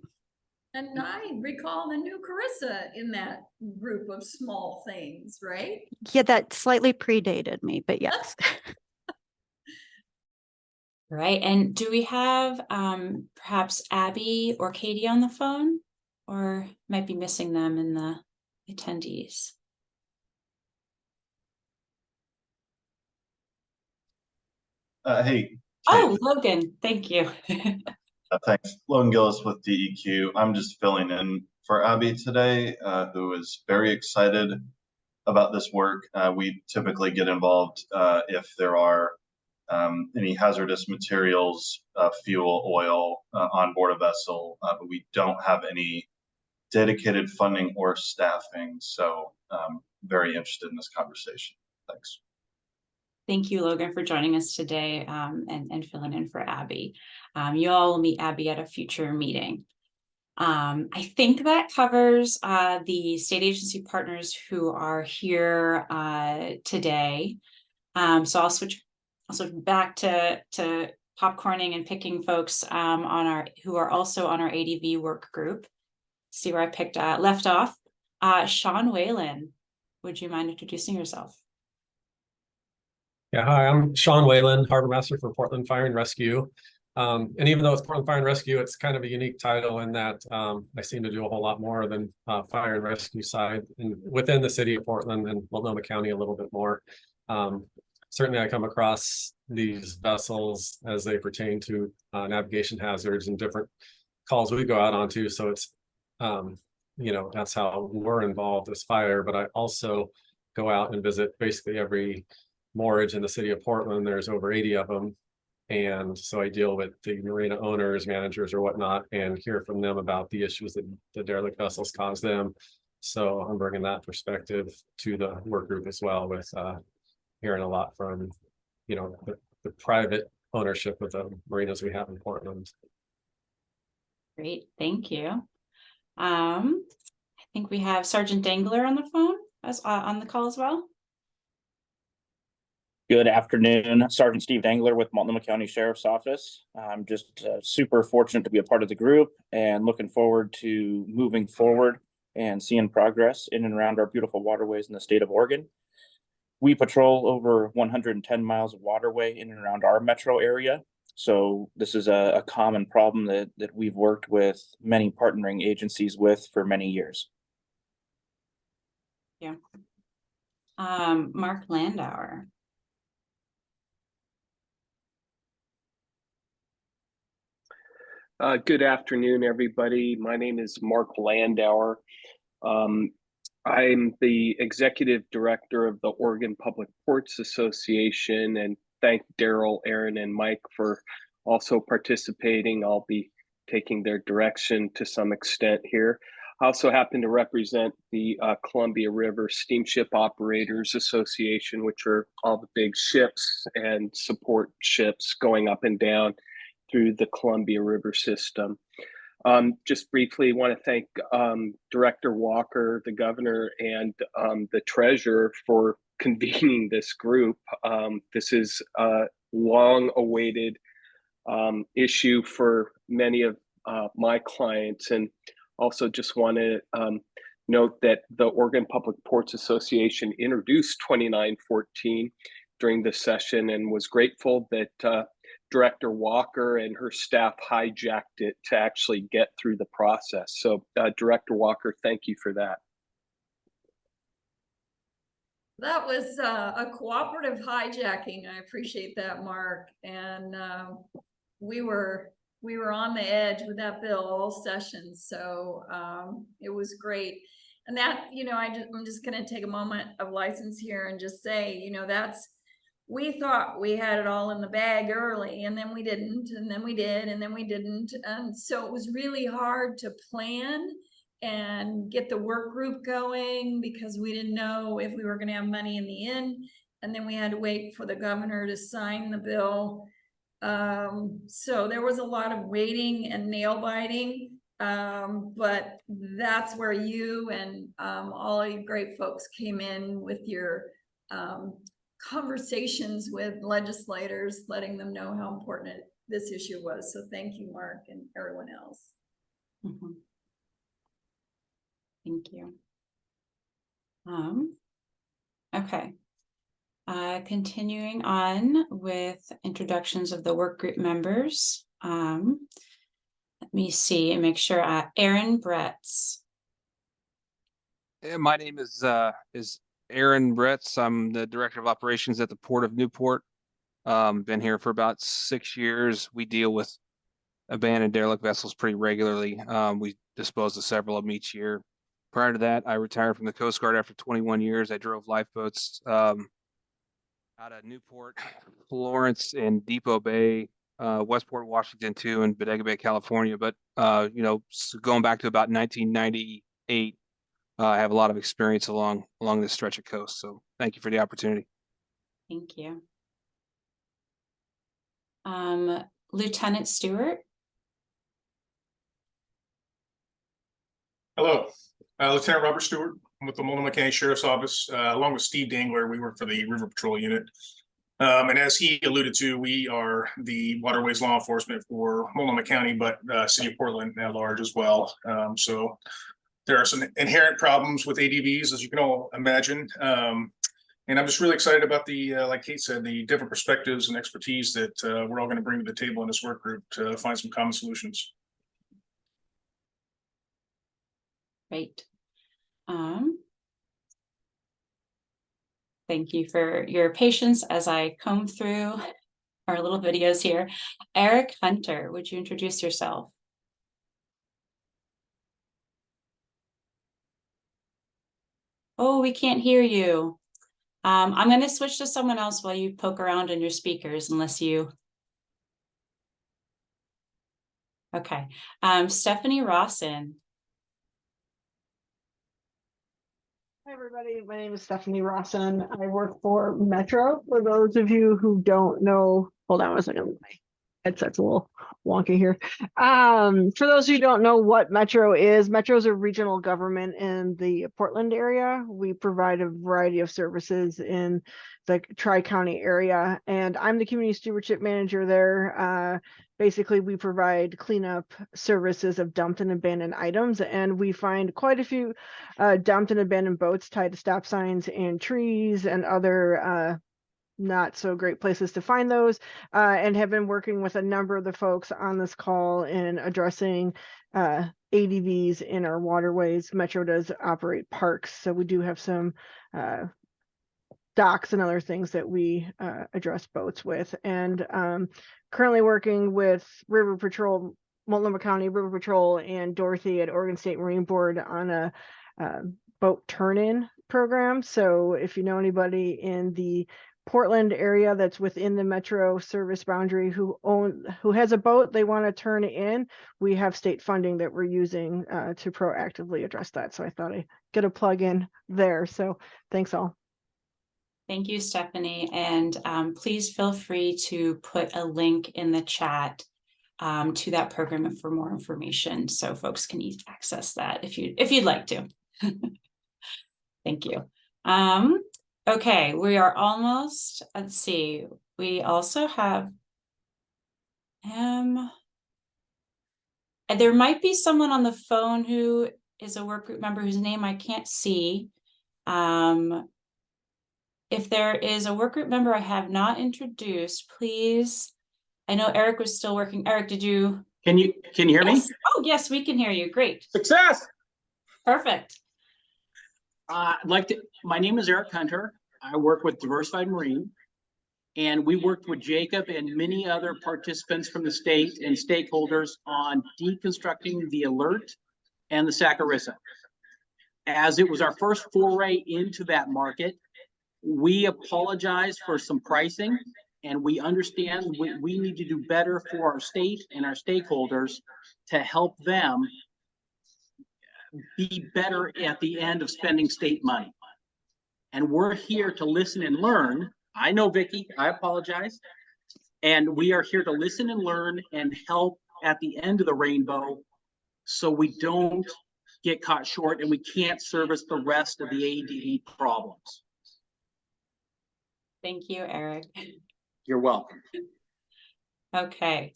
And I recall the new Carissa in that group of small things, right? Yeah, that slightly predated me, but yes. Right. And do we have perhaps Abby or Katie on the phone, or might be missing them in the attendees? Hey. Oh, Logan, thank you. Thanks. Logan Gillis with DEQ. I'm just filling in for Abby today, who is very excited about this work. We typically get involved if there are any hazardous materials, fuel, oil on board a vessel, but we don't have any dedicated funding or staffing. So very interested in this conversation. Thanks. Thank you, Logan, for joining us today and filling in for Abby. You all will meet Abby at a future meeting. I think that covers the state agency partners who are here today. So I'll switch back to popcorning and picking folks who are also on our ADV work group. See where I picked left off. Sean Whalen, would you mind introducing yourself? Yeah, hi, I'm Sean Whalen, Harbor Master for Portland Fire and Rescue. And even though it's Portland Fire and Rescue, it's kind of a unique title in that I seem to do a whole lot more than fire and rescue side and within the city of Portland and Multnomah County a little bit more. Certainly I come across these vessels as they pertain to navigation hazards and different calls we go out onto. So it's, that's how we're involved as fire, but I also go out and visit basically every moorage in the city of Portland. There's over 80 of them. And so I deal with the marina owners, managers, or whatnot, and hear from them about the issues that the derelict vessels cause them. So I'm bringing that perspective to the work group as well, with hearing a lot from, the private ownership of the marinas we have in Portland. Great, thank you. I think we have Sergeant Dangler on the phone on the call as well. Good afternoon, Sergeant Steve Dangler with Multnomah County Sheriff's Office. I'm just super fortunate to be a part of the group and looking forward to moving forward and seeing progress in and around our beautiful waterways in the state of Oregon. We patrol over 110 miles of waterway in and around our metro area. So this is a common problem that we've worked with many partnering agencies with for many years. Yeah. Mark Landauer. Good afternoon, everybody. My name is Mark Landauer. I'm the executive director of the Oregon Public Ports Association, and thank Daryl, Aaron, and Mike for also participating. I'll be taking their direction to some extent here. I also happen to represent the Columbia River Steamship Operators Association, which are all the big ships and support ships going up and down through the Columbia River system. Just briefly want to thank Director Walker, the governor, and the treasurer for convening this group. This is a long-awaited issue for many of my clients, and also just want to note that the Oregon Public Ports Association introduced 2914 during this session and was grateful that Director Walker and her staff hijacked it to actually get through the process. So Director Walker, thank you for that. That was a cooperative hijacking. I appreciate that, Mark. And we were on the edge with that bill all session. So it was great. And that, I'm just going to take a moment of license here and just say, we thought we had it all in the bag early, and then we didn't, and then we did, and then we didn't. And so it was really hard to plan and get the work group going because we didn't know if we were going to have money in the end. and then we had to wait for the governor to sign the bill. So there was a lot of waiting and nail biting. But that's where you and all of you great folks came in with your conversations with legislators, letting them know how important this issue was. So thank you, Mark, and everyone else. Mm-hmm. Thank you. Okay. Continuing on with introductions of the work group members. Let me see and make sure. Aaron Bretz. My name is Aaron Bretz. I'm the Director of Operations at the Port of Newport. Been here for about 6 years. We deal with abandoned derelict vessels pretty regularly. We dispose of several of them each year. Prior to that, I retired from the Coast Guard after 21 years. I drove lifeboats out of Newport, Florence, and Depot Bay, Westport, Washington, too, and Bodega Bay, California. But so going back to about 1998. I have a lot of experience along this stretch of coast. So thank you for the opportunity. Thank you. Lieutenant Stewart. Hello, Lieutenant Robert Stewart. I'm with the Multnomah County Sheriff's Office, along with Steve Dangler. We work for the River Patrol Unit. And as he alluded to, we are the waterways law enforcement for Multnomah County, but City of Portland at large as well. So there are some inherent problems with ADVs, as you can all imagine. And I'm just really excited about the, like Kate said, the different perspectives and expertise that we're all going to bring to the table in this work group to find some common solutions. Great. Thank you for your patience as I comb through our little videos here. Eric Hunter, would you introduce yourself? Oh, we can't hear you. I'm going to switch to someone else while you poke around in your speakers, unless you. Okay. Stephanie Rawson. Hi, everybody. My name is Stephanie Rawson. I work for Metro. For those of you who don't know, hold on 1 second. My headset's a little wonky here. For those who don't know what Metro is a regional government in the Portland area. We provide a variety of services in the Tri-County area, and I'm the community stewardship manager there. Basically, we provide cleanup services of dumped and abandoned items, and we find quite a few dumped and abandoned boats tied to stop signs and trees and other not so great places to find those, and have been working with a number of the folks on this call in addressing ADVs in our waterways. Metro does operate parks, so we do have some docks and other things that we address boats with, and currently working with River Patrol, Multnomah County River Patrol, and Dorothy at Oregon State Marine Board on a boat turn-in program. So if you know anybody in the Portland area that's within the Metro service boundary who has a boat they want to turn in, we have state funding that we're using to proactively address that. So I thought I'd get a plug in there. So thanks all. Thank you, Stephanie. And please feel free to put a link in the chat to that program for more information, so folks can access that if you'd like to. Thank you. Okay, we are almost. Let's see. We also have and there might be someone on the phone who is a work group member whose name I can't see. If there is a work group member I have not introduced, please. I know Eric was still working. Eric, did you? Can you hear me? Oh, yes, we can hear you. Great. Success. Perfect. My name is Eric Hunter. I work with Diversified Marine, and we worked with Jacob and many other participants from the state and stakeholders on deconstructing the Alert and the Saccharissa. As it was our first foray into that market, we apologize for some pricing, and we understand we need to do better for our state and our stakeholders to help them be better at the end of spending state money. And we're here to listen and learn. I know, Vicky, I apologize. And we are here to listen and learn and help at the end of the rainbow so we don't get caught short and we can't service the rest of the ADD problems. Thank you, Eric. You're welcome. Okay.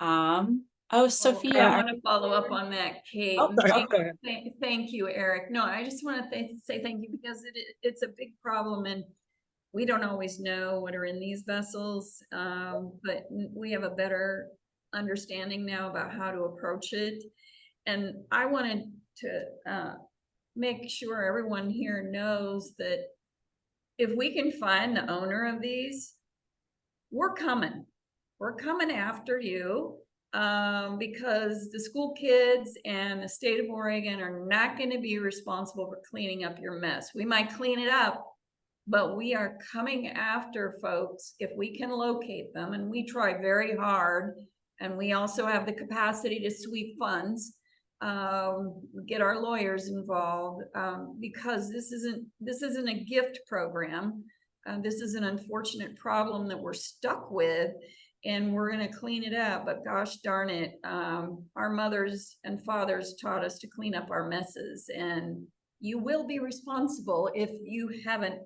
Oh, Sophia. I want to follow up on that, Kate. Oh, sorry. Kate, Go ahead. Thank you, Eric. No, I just want to say thank you because it's a big problem and we don't always know what are in these vessels, but we have a better understanding now about how to approach it. And I wanted to make sure everyone here knows that if we can find the owner of these, we're coming. We're coming after you because the school kids and the state of Oregon are not going to be responsible for cleaning up your mess. We might clean it up, but we are coming after folks if we can locate them, and we try very hard. And we also have the capacity to sweep funds, get our lawyers involved, because this isn't a gift program. This is an unfortunate problem that we're stuck with, and we're going to clean it up. But gosh darn it, our mothers and fathers taught us to clean up our messes, and you will be responsible if you haven't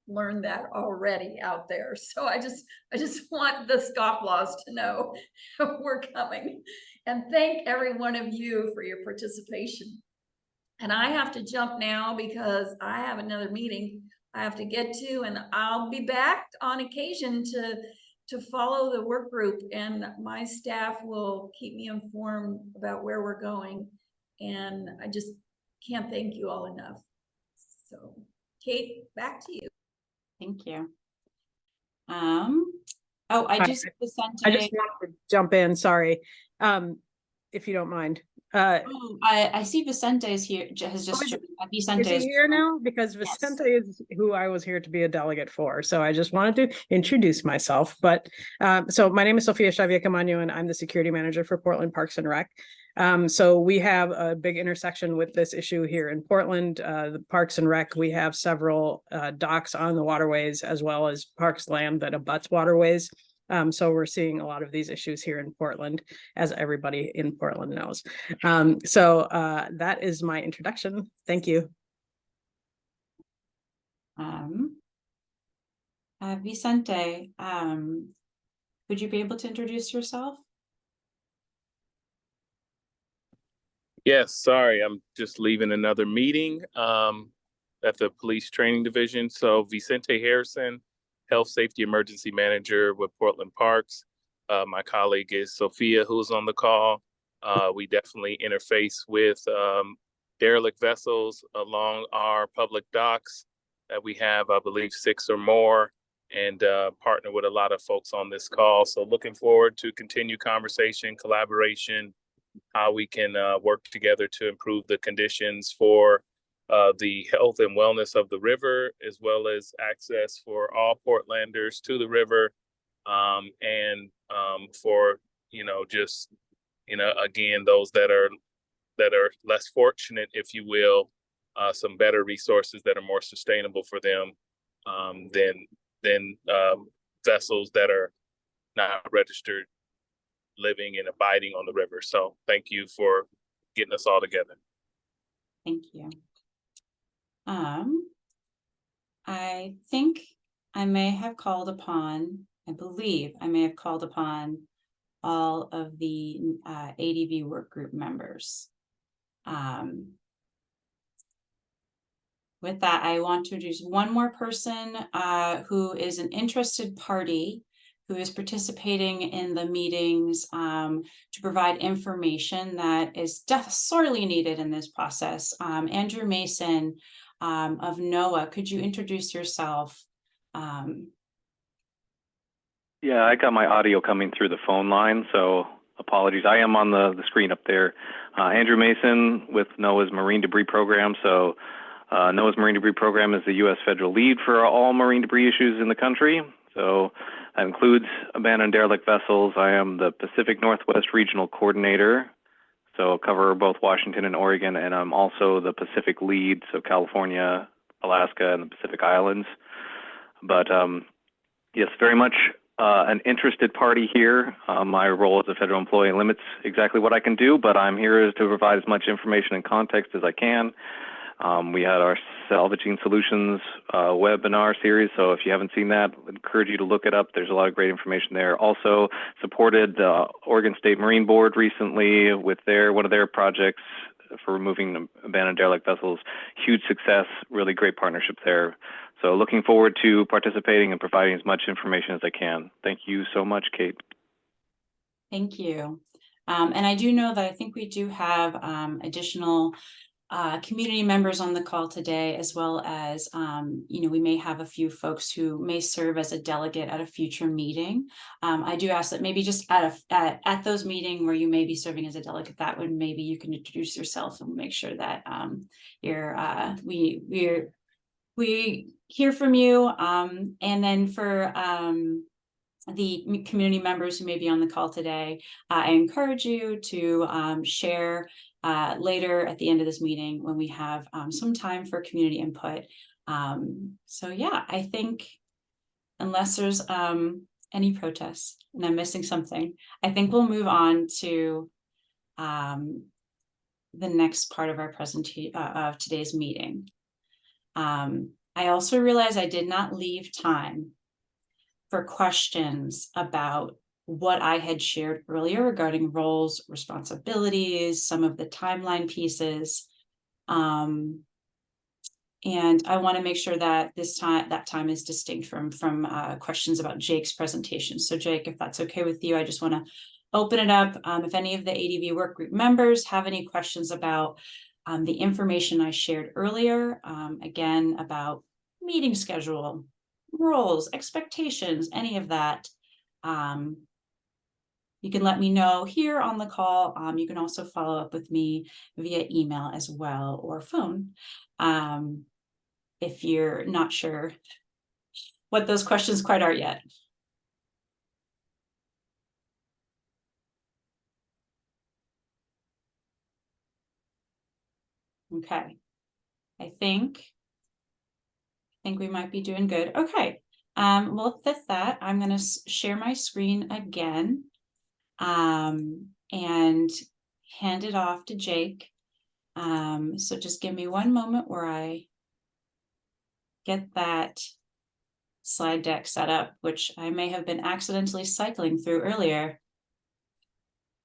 learned that already out there. So I just want the scofflaws to know we're coming. And thank every one of you for your participation. And I have to jump now because I have another meeting I have to get to, and I'll be back on occasion to follow the work group, and my staff will keep me informed about where we're going. And I just can't thank you all enough. So Kate, back to you. Thank you. Oh, I just I just wanted to jump in, sorry, if you don't mind. Oh, I see Vicente is here, has just Is Vicente he is here now? Because Vicente is who I was here to be a delegate for. So I just wanted to introduce myself. But so my name is Sofia Xavier Camaño, and I'm the security manager for Portland Parks and Rec. So we have a big intersection with this issue here in Portland. The Parks and Rec, we have several docks on the waterways as well as parks land that abuts waterways. So we're seeing a lot of these issues here in Portland, as everybody in Portland knows. So that is my introduction. Thank you. Vicente, would you be able to introduce yourself? Yes, sorry, I'm just leaving another meeting at the Police Training Division. So Vicente Harrison, Health Safety Emergency Manager with Portland Parks. My colleague is Sophia, who's on the call. We definitely interface with derelict vessels along our public docks that we have, I believe, 6 or more, and partner with a lot of folks on this call. So looking forward to continue conversation, collaboration, how we can work together to improve the conditions for the health and wellness of the river, as well as access for all Portlanders to the river, and for, just, again, those that are less fortunate, if you will, some better resources that are more sustainable for them than vessels that are not registered living and abiding on the river. So thank you for getting us all together. Thank you. I think I may have called upon, I believe I may have called upon all of the ADV work group members. With that, I want to introduce one more person who is an interested party who is participating in the meetings to provide information that is sorely needed in this process. Andrew Mason of NOAA, could you introduce yourself? Yeah, I got my audio coming through the phone line, so apologies. I am on the screen up there. Andrew Mason with NOAA's Marine Debris Program. So NOAA's Marine Debris Program is the U.S. federal lead for all marine debris issues in the country. So that includes abandoned derelict vessels. I am the Pacific Northwest Regional Coordinator, so I'll cover both Washington and Oregon, and I'm also the Pacific lead, so California, Alaska and the Pacific Islands. But yes, very much an interested party here. My role as a federal employee limits exactly what I can do, but I'm here to provide as much information and context as I can. We had our Salvaging Solutions webinar series, so if you haven't seen that, I encourage you to look it up. There's a lot of great information there. Also supported the Oregon State Marine Board recently with one of their projects for removing abandoned derelict vessels. Huge success, really great partnership there. So looking forward to participating and providing as much information as I can. Thank you so much, Kate. Thank you. And I do know that I think we do have additional community members on the call today, as well as, we may have a few folks who may serve as a delegate at a future meeting. I do ask that maybe just at those meetings where you may be serving as a delegate, that would maybe you can introduce yourself and make sure that we hear from you. And then for the community members who may be on the call today, I encourage you to share later at the end of this meeting when we have some time for community input. So yeah, I think unless there's any protests and I'm missing something, I think we'll move on to the next part of our presentation of today's meeting. I also realized I did not leave time for questions about what I had shared earlier regarding roles, responsibilities, some of the timeline pieces. And I want to make sure that that time is distinct from questions about Jake's presentation. So Jake, if that's okay with you, I just want to open it up. If any of the ADV work group members have any questions about the information I shared earlier, again, about meeting schedule, roles, expectations, any of that, you can let me know here on the call. You can also follow up with me via email as well, or phone, if you're not sure what those questions quite are yet. Okay, I think we might be doing good. Okay, well, with that, I'm going to share my screen again and hand it off to Jake. So just give me one moment where I get that slide deck set up, which I may have been accidentally cycling through earlier.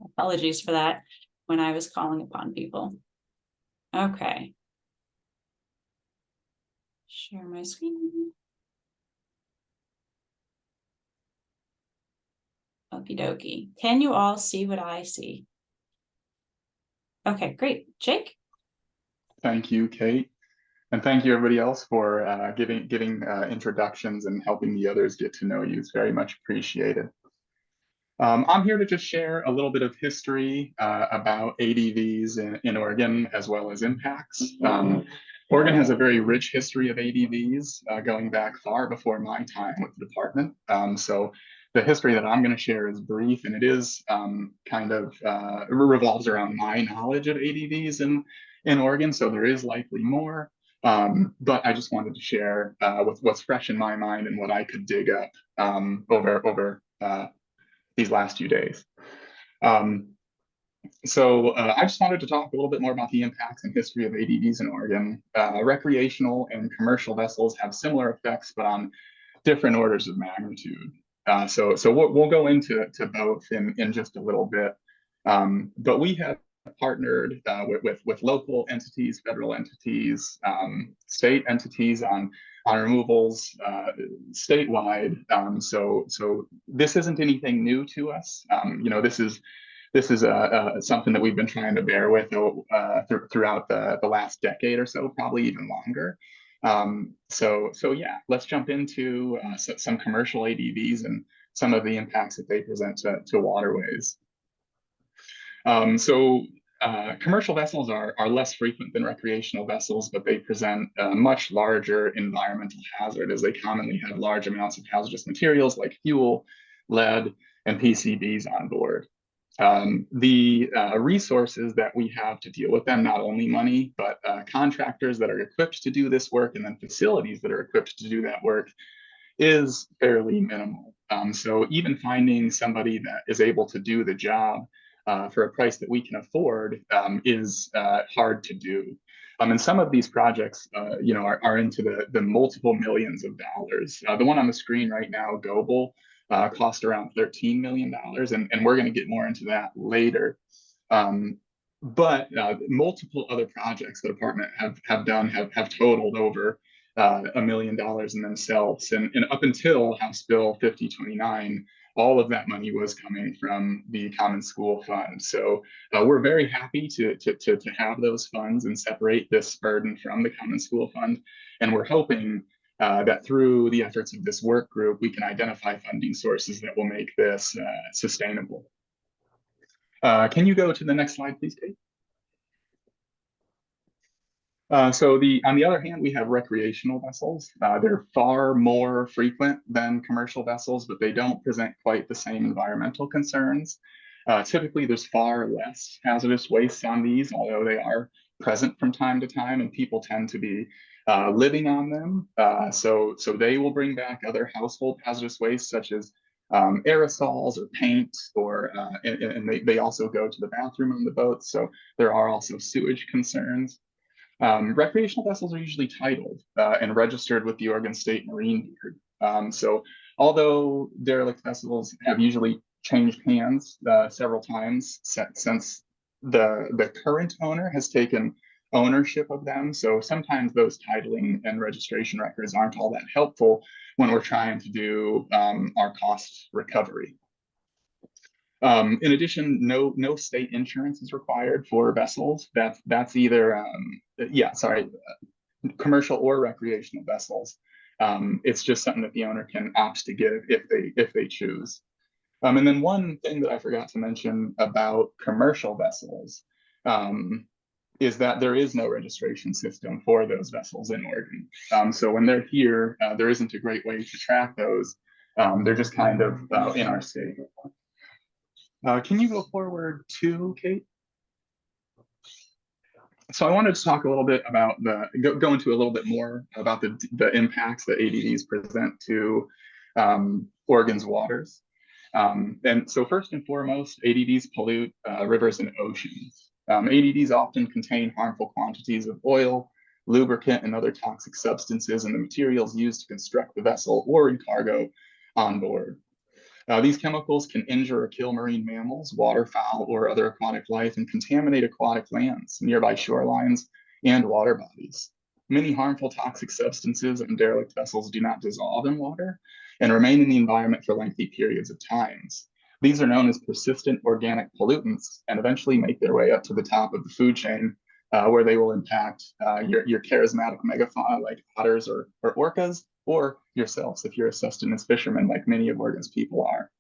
Apologies for that when I was calling upon people. Okay. Share my screen. Okie dokie. Can you all see what I see? Okay, great. Jake? Thank you, Kate. And thank you everybody else for giving introductions and helping the others get to know you. It's very much appreciated. I'm here to just share a little bit of history about ADVs in Oregon, as well as impacts. Oregon has a very rich history of ADVs going back far before my time with the department. So the history that I'm going to share is brief, and it is it revolves around my knowledge of ADVs in Oregon. So there is likely more, but I just wanted to share with what's fresh in my mind and what I could dig up over these last few days. So I just wanted to talk a little bit more about the impacts and history of ADVs in Oregon. Recreational and commercial vessels have similar effects, but on different orders of magnitude. So we'll go into both in just a little bit. But we have partnered with local entities, federal entities, state entities on removals statewide. So this isn't anything new to us. This is something that we've been trying to bear with throughout the last decade or so, probably even longer. So yeah, let's jump into some commercial ADVs and some of the impacts that they present to waterways. Commercial vessels are less frequent than recreational vessels, but they present a much larger environmental hazard, as they commonly have large amounts of hazardous materials like fuel, lead, and PCBs on board. The resources that we have to deal with them, not only money, but contractors that are equipped to do this work, and then facilities that are equipped to do that work, is fairly minimal. So even finding somebody that is able to do the job for a price that we can afford is hard to do. And some of these projects, are into the multiple millions of dollars. The one on the screen right now, Goble, cost around $13 million, and we're going to get more into that later. But multiple other projects the department have done have totaled over $1 million in themselves. And up until House Bill 5029, all of that money was coming from the Common School Fund. So we're very happy to have those funds and separate this burden from the Common School Fund. And we're hoping that through the efforts of this work group, we can identify funding sources that will make this sustainable. Can you go to the next slide, please, Kate? So on the other hand, we have recreational vessels. They're far more frequent than commercial vessels, but they don't present quite the same environmental concerns. Typically, there's far less hazardous waste on these, although they are present from time to time, and people tend to be living on them. So they will bring back other household hazardous waste, such as aerosols or paint, and they also go to the bathroom on the boat. So there are also sewage concerns. Recreational vessels are usually titled and registered with the Oregon State Marine Board. So although derelict vessels have usually changed hands several times since the current owner has taken ownership of them, so sometimes those titling and registration records aren't all that helpful when we're trying to do our cost recovery. In addition, no state insurance is required for vessels. That's either commercial or recreational vessels. It's just something that the owner can opt to give if they choose. And then one thing that I forgot to mention about commercial vessels is that there is no registration system for those vessels in Oregon. So when they're here, there isn't a great way to track those. They're just kind of in our state. Can you go forward to Kate? So I wanted to talk a little bit about go into a little bit more about the impacts that ADVs present to Oregon's waters. And so first and foremost, ADVs pollute rivers and oceans. ADVs often contain harmful quantities of oil, lubricant, and other toxic substances in the materials used to construct the vessel or in cargo on board. These chemicals can injure or kill marine mammals, waterfowl, or other aquatic life, and contaminate aquatic lands, nearby shorelines, and water bodies. Many harmful toxic substances in derelict vessels do not dissolve in water and remain in the environment for lengthy periods of times. These are known as persistent organic pollutants and eventually make their way up to the top of the food chain, where they will impact your charismatic megafauna like otters or orcas, or yourselves if you're a sustenance fisherman like many of Oregon's people are.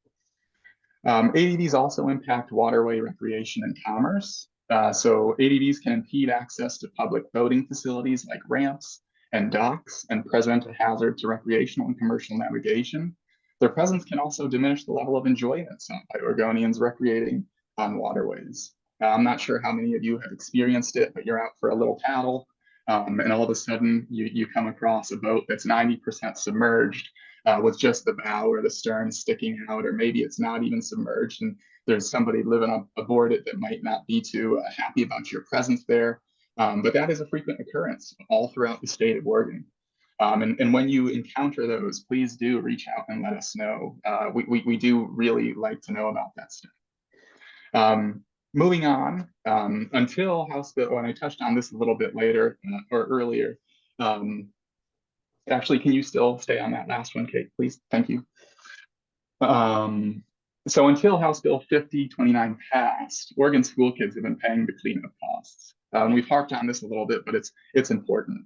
ADVs also impact waterway recreation and commerce. So ADVs can impede access to public boating facilities like ramps and docks and present a hazard to recreational and commercial navigation. Their presence can also diminish the level of enjoyment sought by Oregonians recreating on waterways. I'm not sure how many of you have experienced it, but you're out for a little paddle, and all of a sudden you come across a boat that's 90% submerged with just the bow or the stern sticking out, or maybe it's not even submerged and there's somebody living aboard it that might not be too happy about your presence there. But that is a frequent occurrence all throughout the state of Oregon. And when you encounter those, please do reach out and let us know. We do really like to know about that stuff. Moving on, until House Bill, and I touched on this a little bit later or earlier. Actually, can you still stay on that last one, Kate, please? Thank you. So until House Bill 5029 passed, Oregon school kids have been paying the cleanup costs. We've harped on this a little bit, but it's important.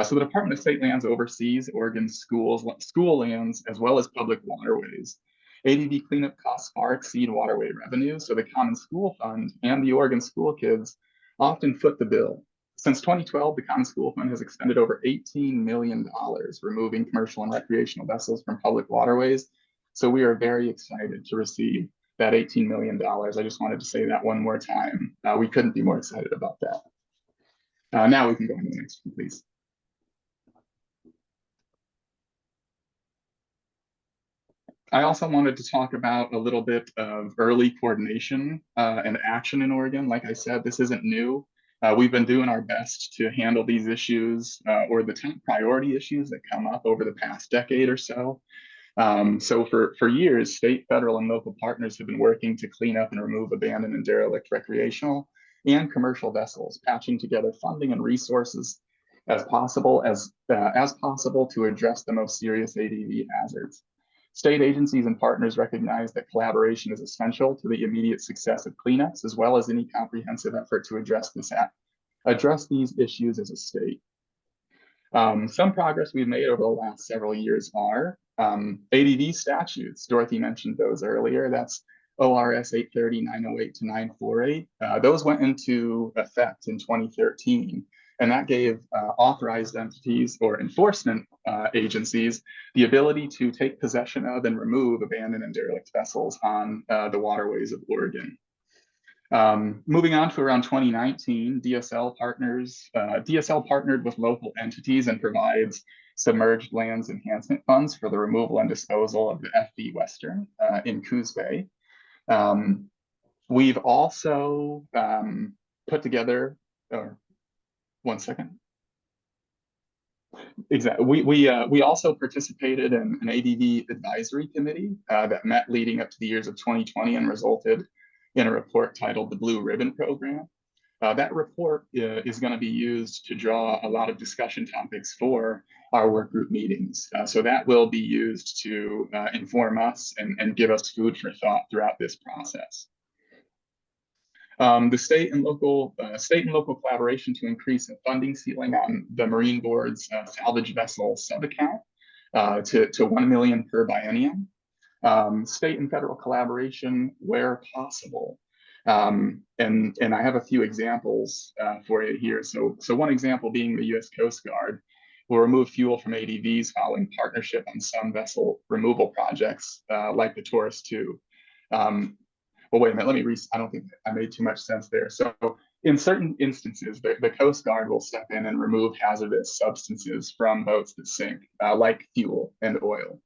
So the Department of State Lands oversees Oregon school lands as well as public waterways. ADV cleanup costs far exceed waterway revenue, so the Common School Fund and the Oregon school kids often foot the bill. Since 2012, the Common School Fund has expended over $18 million removing commercial and recreational vessels from public waterways. So we are very excited to receive that $18 million. I just wanted to say that one more time. We couldn't be more excited about that. Now we can go on to the next one, please. I also wanted to talk about a little bit of early coordination and action in Oregon. Like I said, this isn't new. We've been doing our best to handle these issues or the top priority issues that come up over the past decade or so. So for years, state, federal, and local partners have been working to clean up and remove abandoned and derelict recreational and commercial vessels, patching together funding and resources as possible to address the most serious ADV hazards. State agencies and partners recognize that collaboration is essential to the immediate success of cleanups, as well as any comprehensive effort to address these issues as a state. Some progress we've made over the last several years are ADV statutes. Dorothy mentioned those earlier. That's ORS 830, 908 to 948. Those went into effect in 2013. And that gave authorized entities or enforcement agencies the ability to take possession of and remove abandoned and derelict vessels on the waterways of Oregon. Moving on to around 2019, DSL partnered with local entities and provides submerged lands enhancement funds for the removal and disposal of the FV Western in Coos Bay. We've also put together, one second. Exactly. We also participated in an ADV advisory committee that met leading up to the years of 2020 and resulted in a report titled the Blue Ribbon Program. That report is going to be used to draw a lot of discussion topics for our work group meetings. So that will be used to inform us and give us food for thought throughout this process. The state and local collaboration to increase the funding ceiling on the Marine Board's salvage vessel sub-account to 1 million per biennium. State and federal collaboration where possible. And I have a few examples for you here. So one example being the U.S. Coast Guard will remove fuel from ADVs following partnership on some vessel removal projects like the Taurus II. Well, wait a minute, I don't think I made too much sense there. So in certain instances, the Coast Guard will step in and remove hazardous substances from boats that sink, like fuel and oil.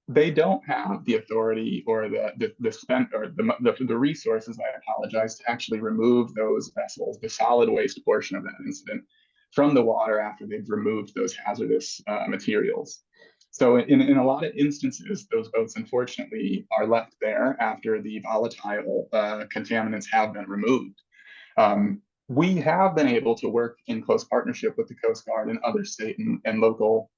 They don't have the authority or the resources, I apologize, to actually remove those vessels, the solid waste portion of that incident, from the water after they've removed those hazardous materials. So in a lot of instances, those boats unfortunately are left there after the volatile contaminants have been removed. We have been able to work in close partnership with the Coast Guard and other state and local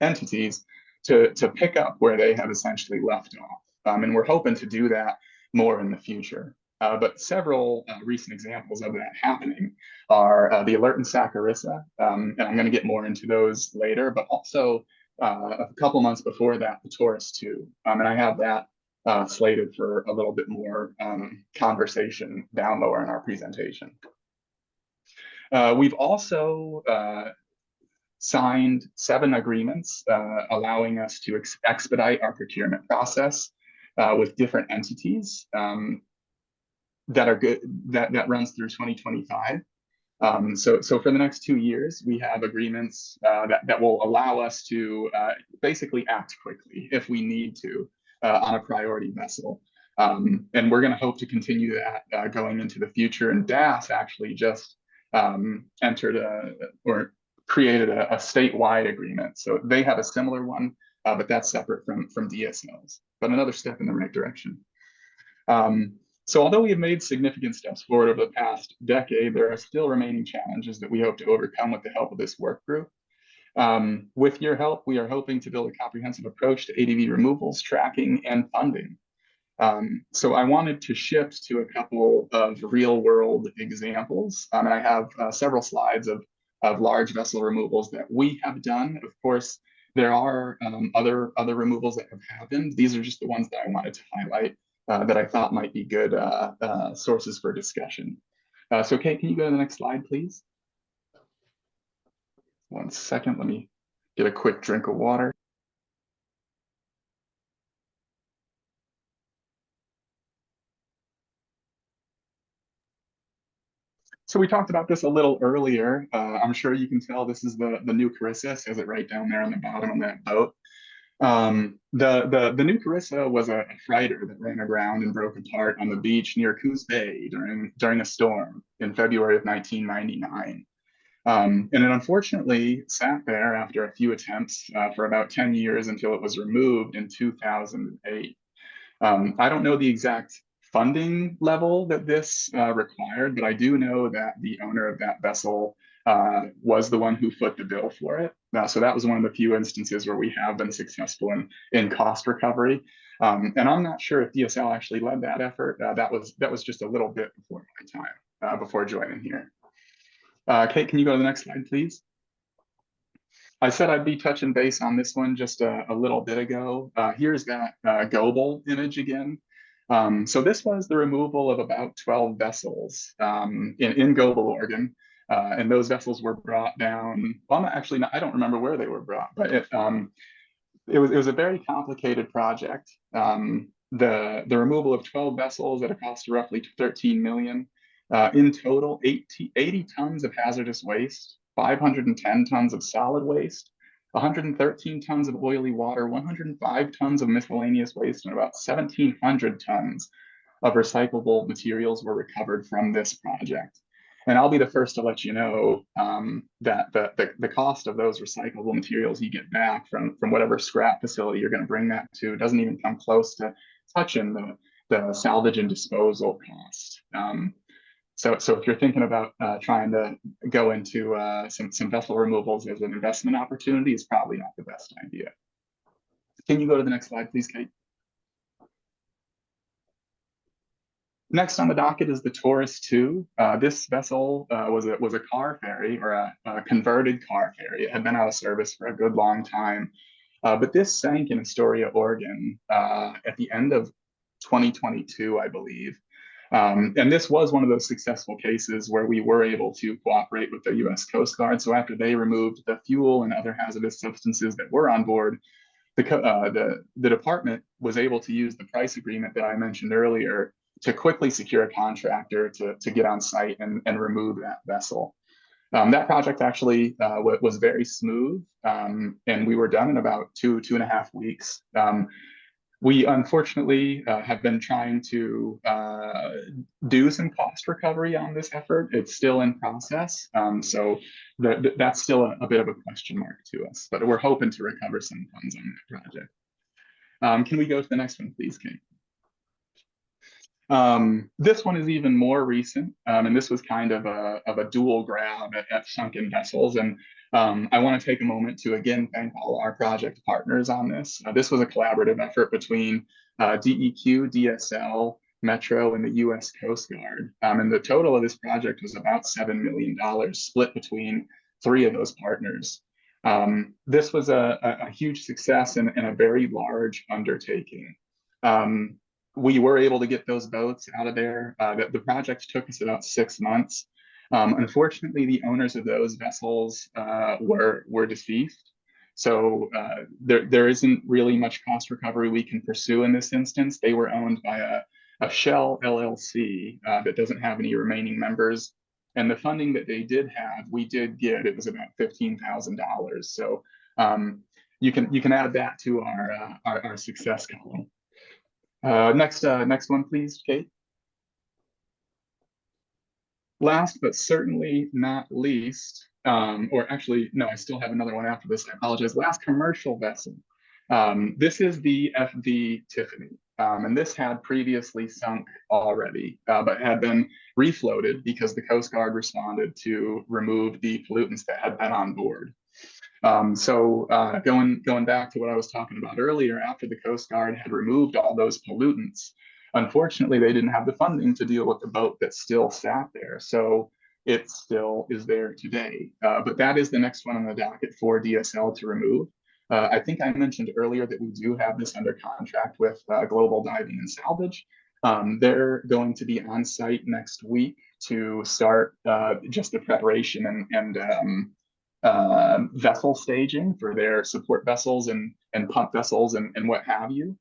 entities to pick up where they have essentially left off. And we're hoping to do that more in the future. But several recent examples of that happening are the Alert and Saccharissa, and I'm going to get more into those later, but also a couple months before that, the Taurus II. And I have that slated for a little bit more conversation down lower in our presentation. We've also signed 7 agreements allowing us to expedite our procurement process with different entities that are good, that runs through 2025. So for the next 2 years, we have agreements that will allow us to basically act quickly if we need to on a priority vessel. And we're going to hope to continue that going into the future. And DAS actually just entered or created a statewide agreement. So they have a similar one, but that's separate from DSLs, but another step in the right direction. So although we have made significant steps forward over the past decade, there are still remaining challenges that we hope to overcome with the help of this work group. With your help, we are hoping to build a comprehensive approach to ADV removals, tracking, and funding. So I wanted to shift to a couple of real-world examples. And I have several slides of large vessel removals that we have done. Of course, there are other removals that have happened. These are just the ones that I wanted to highlight that I thought might be good sources for discussion. So Kate, can you go to the next slide, please? One second, let me get a quick drink of water. So we talked about this a little earlier. I'm sure you can tell this is the new Carissa, says it right down there on the bottom of that boat. The new Carissa was a freighter that ran aground and broke apart on the beach near Coos Bay during a storm in February of 1999. And it unfortunately sat there after a few attempts for about 10 years until it was removed in 2008. I don't know the exact funding level that this required, but I do know that the owner of that vessel was the one who foot the bill for it. So that was one of the few instances where we have been successful in cost recovery. And I'm not sure if DSL actually led that effort. That was just a little bit before my time, before joining here. Kate, can you go to the next slide, please? I said I'd be touching base on this one just a little bit ago. Here's that global image again. So this was the removal of about 12 vessels in Global, Oregon. And those vessels were brought down. Well, I don't remember where they were brought, but it was a very complicated project. The removal of 12 vessels at a cost of roughly 13 million. In total, 80 tons of hazardous waste, 510 tons of solid waste, 113 tons of oily water, 105 tons of miscellaneous waste, and about 1,700 tons of recyclable materials were recovered from this project. And I'll be the first to let you know that the cost of those recyclable materials you get back from whatever scrap facility you're going to bring that to doesn't even come close to touching the salvage and disposal cost. So if you're thinking about trying to go into some vessel removals as an investment opportunity, it's probably not the best idea. Can you go to the next slide, please, Kate? Next on the docket is the Taurus II. This vessel was a car ferry, or a converted car ferry. It had been out of service for a good long time. But this sank in Astoria, Oregon at the end of 2022, I believe. And this was one of those successful cases where we were able to cooperate with the U.S. Coast Guard. So after they removed the fuel and other hazardous substances that were on board, the department was able to use the price agreement that I mentioned earlier to quickly secure a contractor to get on site and remove that vessel. That project actually was very smooth, and we were done in about two and a half weeks. We unfortunately have been trying to do some cost recovery on this effort. It's still in process, so that's still a bit of a question mark to us, but we're hoping to recover some funds on that project. Can we go to the next one, please, Kate? This one is even more recent, and this was kind of a dual grab at sunken vessels. And I want to take a moment to again thank all our project partners on this. This was a collaborative effort between DEQ, DSL, Metro, and the U.S. Coast Guard. And the total of this project was about $7 million, split between 3 of those partners. This was a huge success and a very large undertaking. We were able to get those boats out of there. The project took us about 6 months. Unfortunately, the owners of those vessels were deceased. So there isn't really much cost recovery we can pursue in this instance. They were owned by a Shell LLC that doesn't have any remaining members. And the funding that they did have, we did get. It was about $15,000. So you can add that to our success column. Next one, please, Kate. Last but certainly not least, or actually, no, I still have another one after this. I apologize. Last commercial vessel. This is the FD Tiffany. And this had previously sunk already, but had been refloated because the Coast Guard responded to remove the pollutants that had been on board. Going back to what I was talking about earlier, after the Coast Guard had removed all those pollutants, unfortunately, they didn't have the funding to deal with the boat that still sat there. So it still is there today. But that is the next one on the docket for DSL to remove. I think I mentioned earlier that we do have this under contract with Global Diving and Salvage. They're going to be on site next week to start just the preparation and vessel staging for their support vessels and pump vessels and what have you.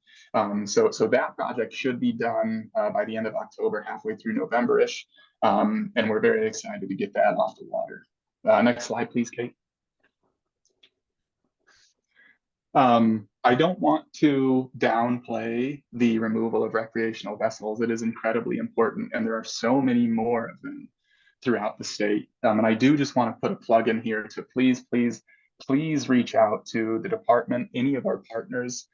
So that project should be done by the end of October, halfway through November-ish. And we're very excited to get that off the water. Next slide, please, Kate. I don't want to downplay the removal of recreational vessels. It is incredibly important, and there are so many more of them throughout the state. And I do just want to put a plug in here to please reach out to the department, any of our partners,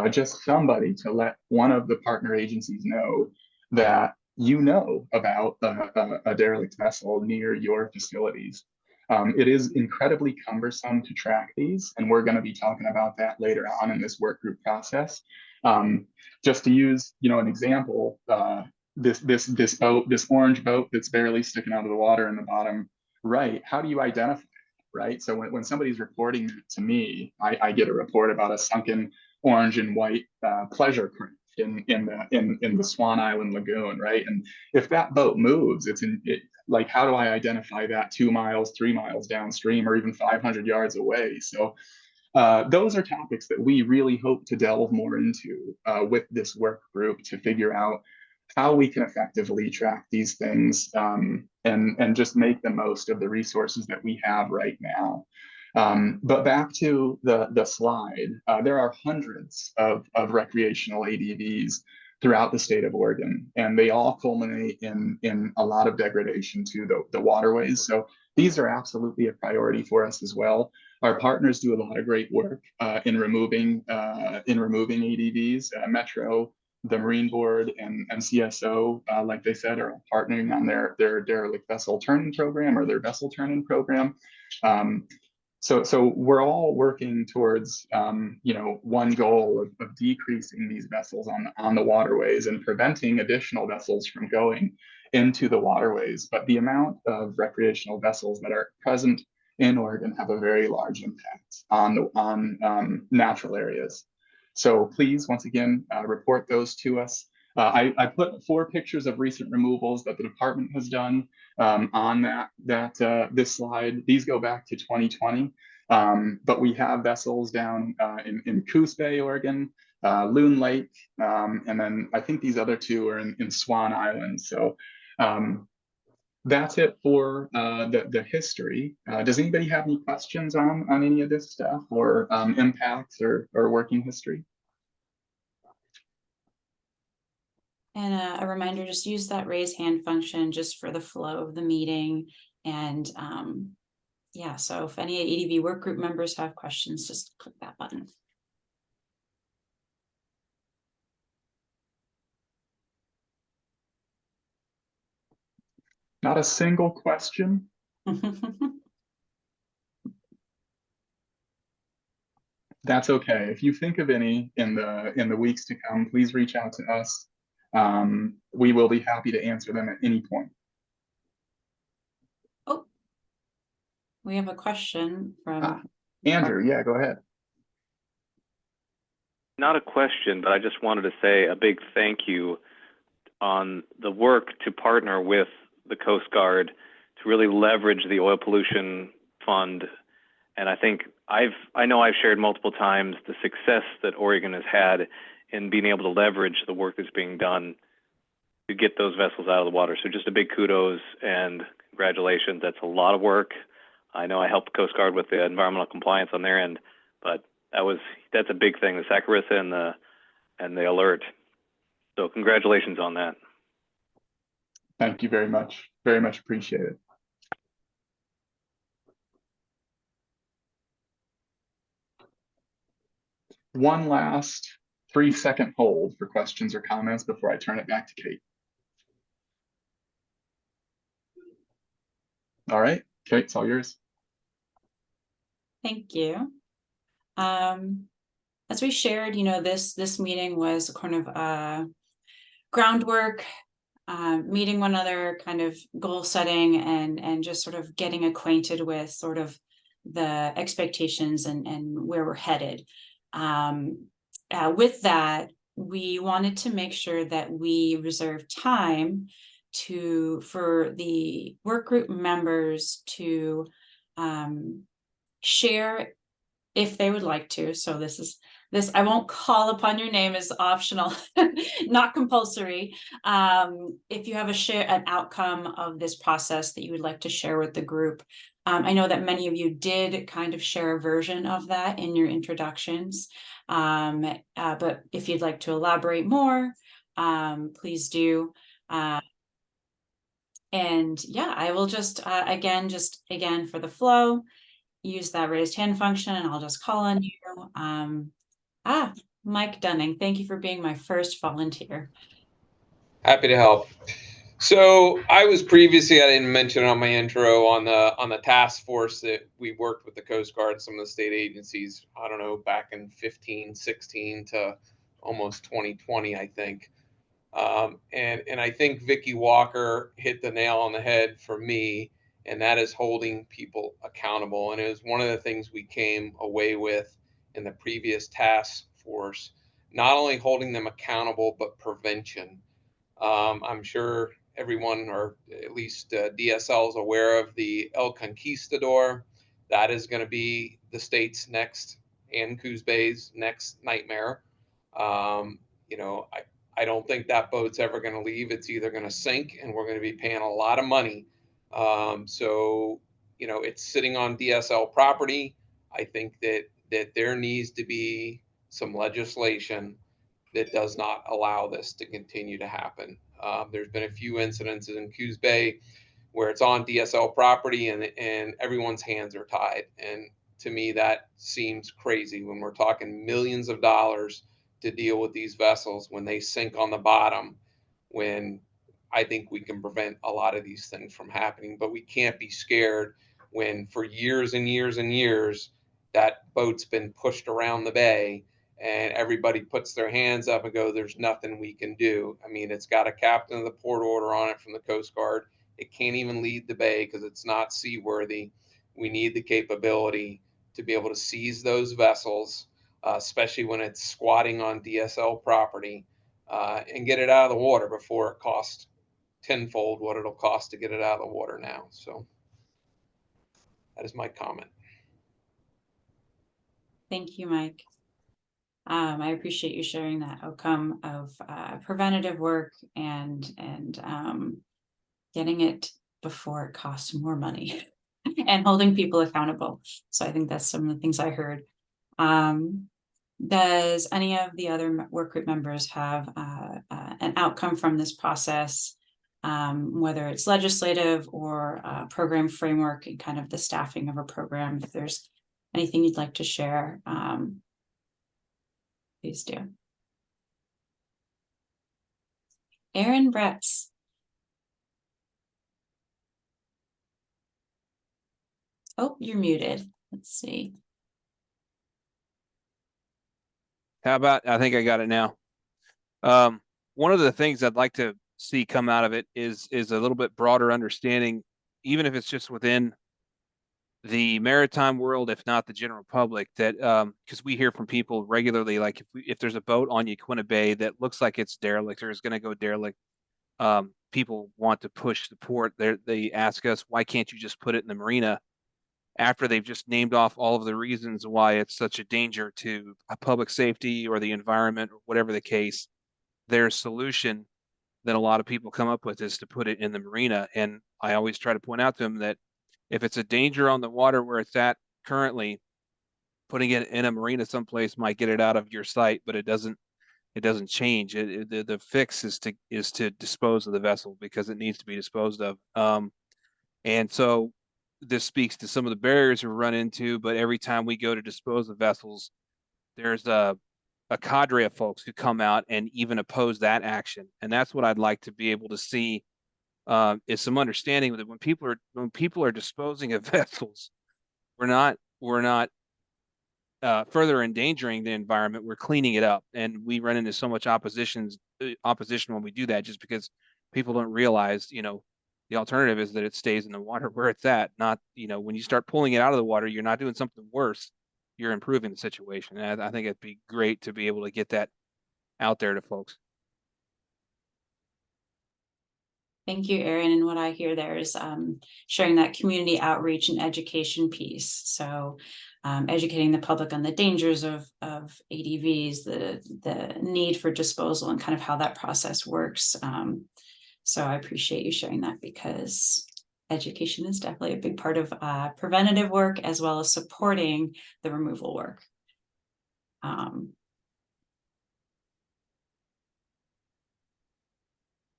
just somebody to let one of the partner agencies know that you know about a derelict vessel near your facilities. It is incredibly cumbersome to track these, and we're going to be talking about that later on in this work group process. Just to use, an example, this orange boat that's barely sticking out of the water in the bottom right. How do you identify it, right? So when somebody's reporting that to me, I get a report about a sunken orange and white pleasure craft in the Swan Island Lagoon, right? And if that boat moves, like, how do I identify that 2 miles, 3 miles downstream, or even 500 yards away? So those are topics that we really hope to delve more into with this work group to figure out how we can effectively track these things and just make the most of the resources that we have right now. But back to the slide, there are hundreds of recreational ADVs throughout the state of Oregon, and they all culminate in a lot of degradation to the waterways. So these are absolutely a priority for us as well. Our partners do a lot of great work in removing ADVs. Metro, the Marine Board, and CSO, like they said, are partnering on their derelict vessel turning program or their vessel turning program. So we're all working towards, one goal of decreasing these vessels on the waterways and preventing additional vessels from going into the waterways. But the amount of recreational vessels that are present in Oregon have a very large impact on natural areas. So please, once again, report those to us. I put 4 pictures of recent removals that the department has done on this slide. These go back to 2020, but we have vessels down in Coos Bay, Oregon, Loon Lake, and then I think these other 2 are in Swan Island. So that's it for the history. Does anybody have any questions on any of this stuff, or impacts or working history? And a reminder, just use that raise hand function just for the flow of the meeting. And yeah, so if any ADV work group members have questions, just click that button. Not a single question. That's okay. If you think of any in the weeks to come, please reach out to us. We will be happy to answer them at any point. Oh, we have a question from Andrew. Yeah, go ahead. Not a question, but I just wanted to say a big thank you on the work to partner with the Coast Guard to really leverage the oil pollution fund. And I think I know I've shared multiple times the success that Oregon has had in being able to leverage the work that's being done to get those vessels out of the water. So just a big kudos and congratulations. That's a lot of work. I know I helped the Coast Guard with the environmental compliance on their end, but that's a big thing, the Saccharissa and the alert. So congratulations on that. Thank you very much. Very much appreciated. One last 3-second hold for questions or comments before I turn it back to Kate. All right, Kate, it's all yours. Thank you. As we shared, this meeting was kind of groundwork, meeting one another, kind of goal setting, and just sort of getting acquainted with sort of the expectations and where we're headed. With that, we wanted to make sure that we reserve time for the work group members to share if they would like to. So this, I won't call upon your name, is optional, not compulsory. If you have an outcome of this process that you would like to share with the group. I know that many of you did kind of share a version of that in your introductions. But if you'd like to elaborate more, please do. And yeah, I will just again for the flow, use that raised hand function, and I'll just call on you. Mike Dunning, thank you for being my first volunteer. Happy to help. So I was previously, I didn't mention it on my intro, on the task force that we worked with the Coast Guard, some of the state agencies, I don't know, back in 15, 16 to almost 2020, I think. And I think Vicki Walker hit the nail on the head for me, and that is holding people accountable. And it was one of the things we came away with in the previous task force, not only holding them accountable, but prevention. I'm sure everyone, or at least DSL, is aware of the El Conquistador. That is going to be the state's next, and Coos Bay's next nightmare. I don't think that boat's ever going to leave. It's either going to sink, and we're going to be paying a lot of money. So it's sitting on DSL property. I think that there needs to be some legislation that does not allow this to continue to happen. There's been a few incidences in Coos Bay where it's on DSL property and everyone's hands are tied. And to me, that seems crazy when we're talking millions of dollars to deal with these vessels when they sink on the bottom, when I think we can prevent a lot of these things from happening. But we can't be scared when for years and years and years that boat's been pushed around the bay and everybody puts their hands up and go, there's nothing we can do. I mean, it's got a captain of the port order on it from the Coast Guard. It can't even leave the bay because it's not seaworthy. We need the capability to be able to seize those vessels, especially when it's squatting on DSL property, and get it out of the water before it costs tenfold what it'll cost to get it out of the water now. So that is my comment. Thank you, Mike. I appreciate you sharing that outcome of preventative work and getting it before it costs more money and holding people accountable. So I think that's some of the things I heard. Does any of the other work group members have an outcome from this process, whether it's legislative or program framework and kind of the staffing of a program? If there's anything you'd like to share, please do. Aaron Bretz. Oh, you're muted. Let's see. How about, I think I got it now. One of the things I'd like to see come out of it is a little bit broader understanding, even if it's just within the maritime world, if not the general public, that because we hear from people regularly, like if there's a boat on Yaquina Bay that looks like it's derelict or is going to go derelict, people want to push the port. They ask us, why can't you just put it in the marina? After they've just named off all of the reasons why it's such a danger to public safety or the environment or whatever the case, their solution that a lot of people come up with is to put it in the marina. And I always try to point out to them that if it's a danger on the water where it's at currently, putting it in a marina someplace might get it out of your sight, but it doesn't change. The fix is to dispose of the vessel because it needs to be disposed of. And so this speaks to some of the barriers we run into, but every time we go to dispose of vessels, there's a cadre of folks who come out and even oppose that action. And that's what I'd like to be able to see, is some understanding that when people are disposing of vessels, we're not further endangering the environment. We're cleaning it up, and we run into so much opposition when we do that, just because people don't realize, the alternative is that it stays in the water where it's at. Not, when you start pulling it out of the water, you're not doing something worse. You're improving the situation. And I think it'd be great to be able to get that out there to folks. Thank you, Aaron. And what I hear there is sharing that community outreach and education piece. So educating the public on the dangers of ADVs, the need for disposal, and kind of how that process works. So I appreciate you sharing that, because education is definitely a big part of preventative work as well as supporting the removal work.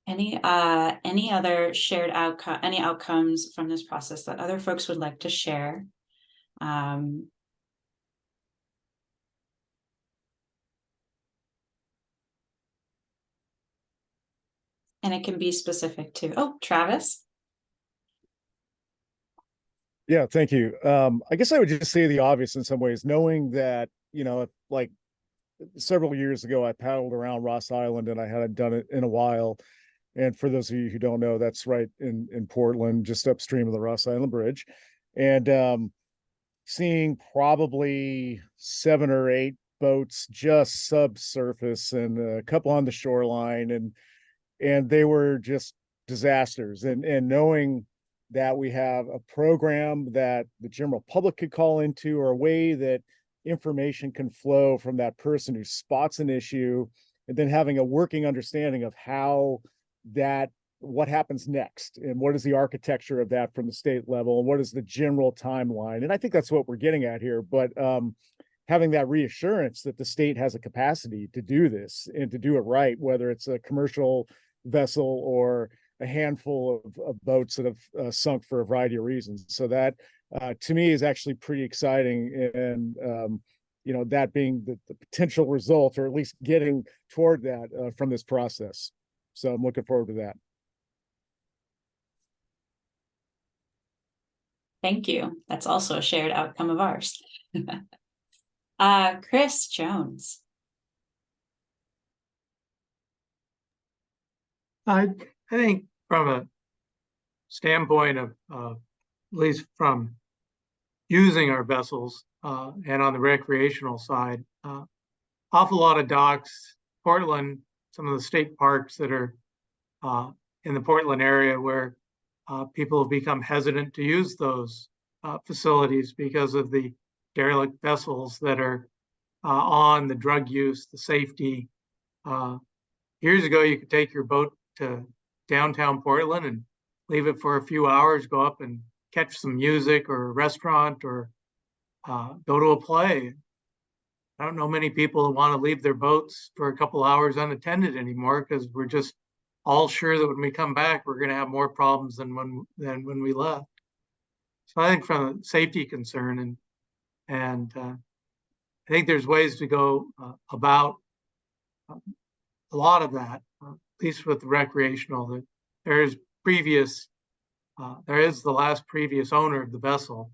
Any other shared outcome, any outcomes from this process that other folks would like to share? And it can be specific to, oh, Travis. Yeah, thank you. I guess I would just say the obvious in some ways, knowing that, you know, like several years ago, I paddled around Ross Island and I hadn't done it in a while. And for those of you who don't know, that's right in Portland, just upstream of the Ross Island Bridge. And seeing probably 7 or 8 boats just subsurface and a couple on the shoreline, and they were just disasters. And knowing that we have a program that the general public could call into, or a way that information can flow from that person who spots an issue, and then having a working understanding of how that, what happens next, and what is the architecture of that from the state level, and what is the general timeline. And I think that's what we're getting at here. But having that reassurance that the state has a capacity to do this and to do it right, whether it's a commercial vessel or a handful of boats that have sunk for a variety of reasons. So that to me is actually pretty exciting. And you know, that being the potential result, or at least getting toward that from this process. So I'm looking forward to that. Thank you. That's also a shared outcome of ours. Chris Jones. I think from a standpoint of at least from using our vessels and on the recreational side, awful lot of docks, Portland, some of the state parks that are in the Portland area where people have become hesitant to use those facilities because of the derelict vessels that are on, the drug use, the safety. Years ago, you could take your boat to downtown Portland and leave it for a few hours, go up and catch some music or a restaurant, or go to a play. I don't know many people that want to leave their boats for a couple hours unattended anymore, because we're just all sure that when we come back, we're going to have more problems than when we left. So I think from a safety concern, and I think there's ways to go about a lot of that, at least with the recreational. That there is the last previous owner of the vessel.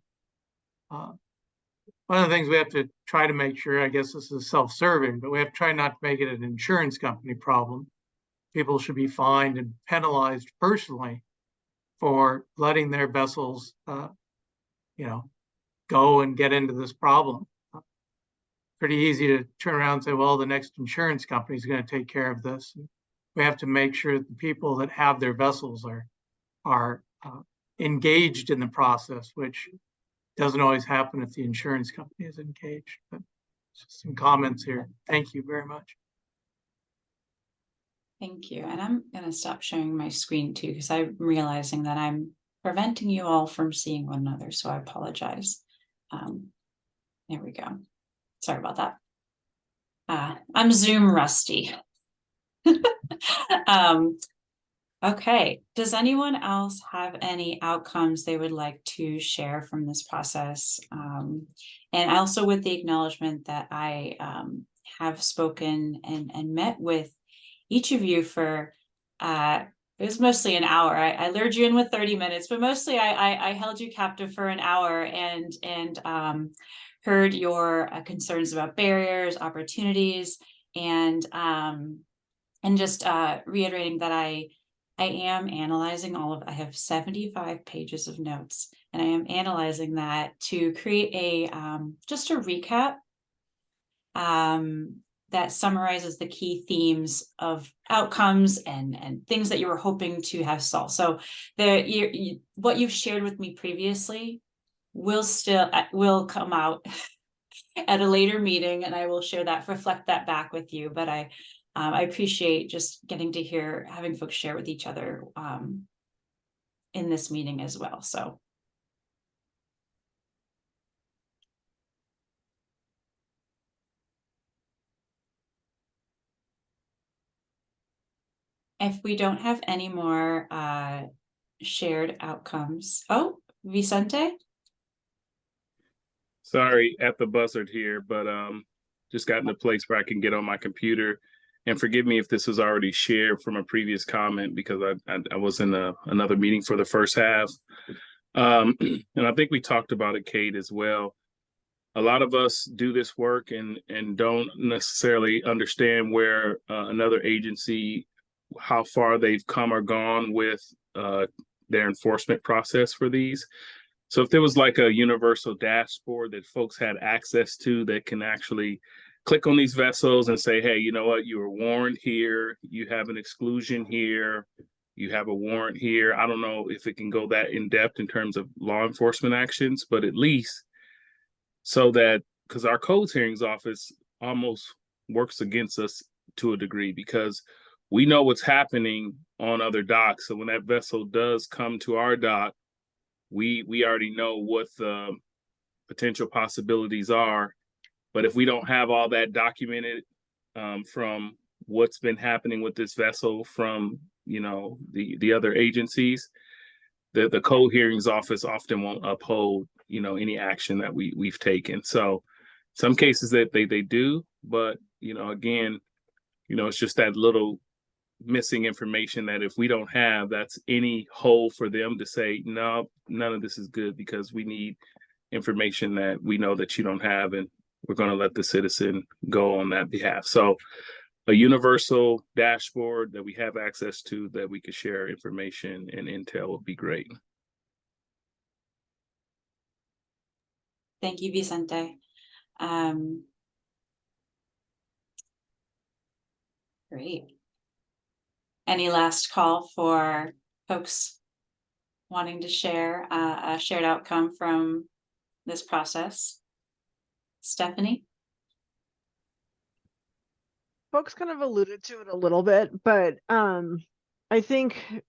One of the things we have to try to make sure, I guess this is self-serving, but we have to try not to make it an insurance company problem. People should be fined and penalized personally for letting their vessels, go and get into this problem. Pretty easy to turn around and say, well, the next insurance company is going to take care of this. We have to make sure that the people that have their vessels are engaged in the process, which doesn't always happen if the insurance company is engaged. But just some comments here. Thank you very much. Thank you. And I'm going to stop sharing my screen too, because I'm realizing that I'm preventing you all from seeing one another. So I apologize. There we go. Sorry about that. I'm Zoom rusty. Okay. Does anyone else have any outcomes they would like to share from this process? And also with the acknowledgement that I have spoken and met with each of you for it was mostly an hour. I lured you in with 30 minutes, but mostly I held you captive for an hour and heard your concerns about barriers, opportunities, and just reiterating that I am analyzing I have 75 pages of notes, and I am analyzing that to create a just a recap that summarizes the key themes of outcomes and things that you were hoping to have solved. So what you've shared with me previously will come out at a later meeting, and I will share that, reflect that back with you. But I appreciate just getting to hear, having folks share with each other in this meeting as well. So. If we don't have any more shared outcomes. Oh, Vicente? Sorry, at the buzzard here, but just got in a place where I can get on my computer. And forgive me if this was already shared from a previous comment, because I was in another meeting for the first half. And I think we talked about it, Kate, as well. A lot of us do this work and don't necessarily understand where another agency, how far they've come or gone with their enforcement process for these. So if there was like a universal dashboard that folks had access to, that can actually click on these vessels and say, hey, you know what, you were warned here, you have an exclusion here, you have a warrant here. I don't know if it can go that in depth in terms of law enforcement actions, but at least so that, because our codes hearings office almost works against us to a degree, because we know what's happening on other docks. So when that vessel does come to our dock, we already know what the potential possibilities are. But if we don't have all that documented from what's been happening with this vessel from, you know, the other agencies, the code hearings office often won't uphold, you know, any action that we've taken. So some cases that they do, but, you know, again, you know, it's just that little missing information that if we don't have, that's any hole for them to say, no, none of this is good, because we need information that we know that you don't have, and we're going to let the citizen go on that behalf. So a universal dashboard that we have access to, that we could share information and intel, would be great. Thank you, Vicente. Great. Any last call for folks wanting to share a shared outcome from this process? Stephanie? Folks kind of alluded to it a little bit, but I think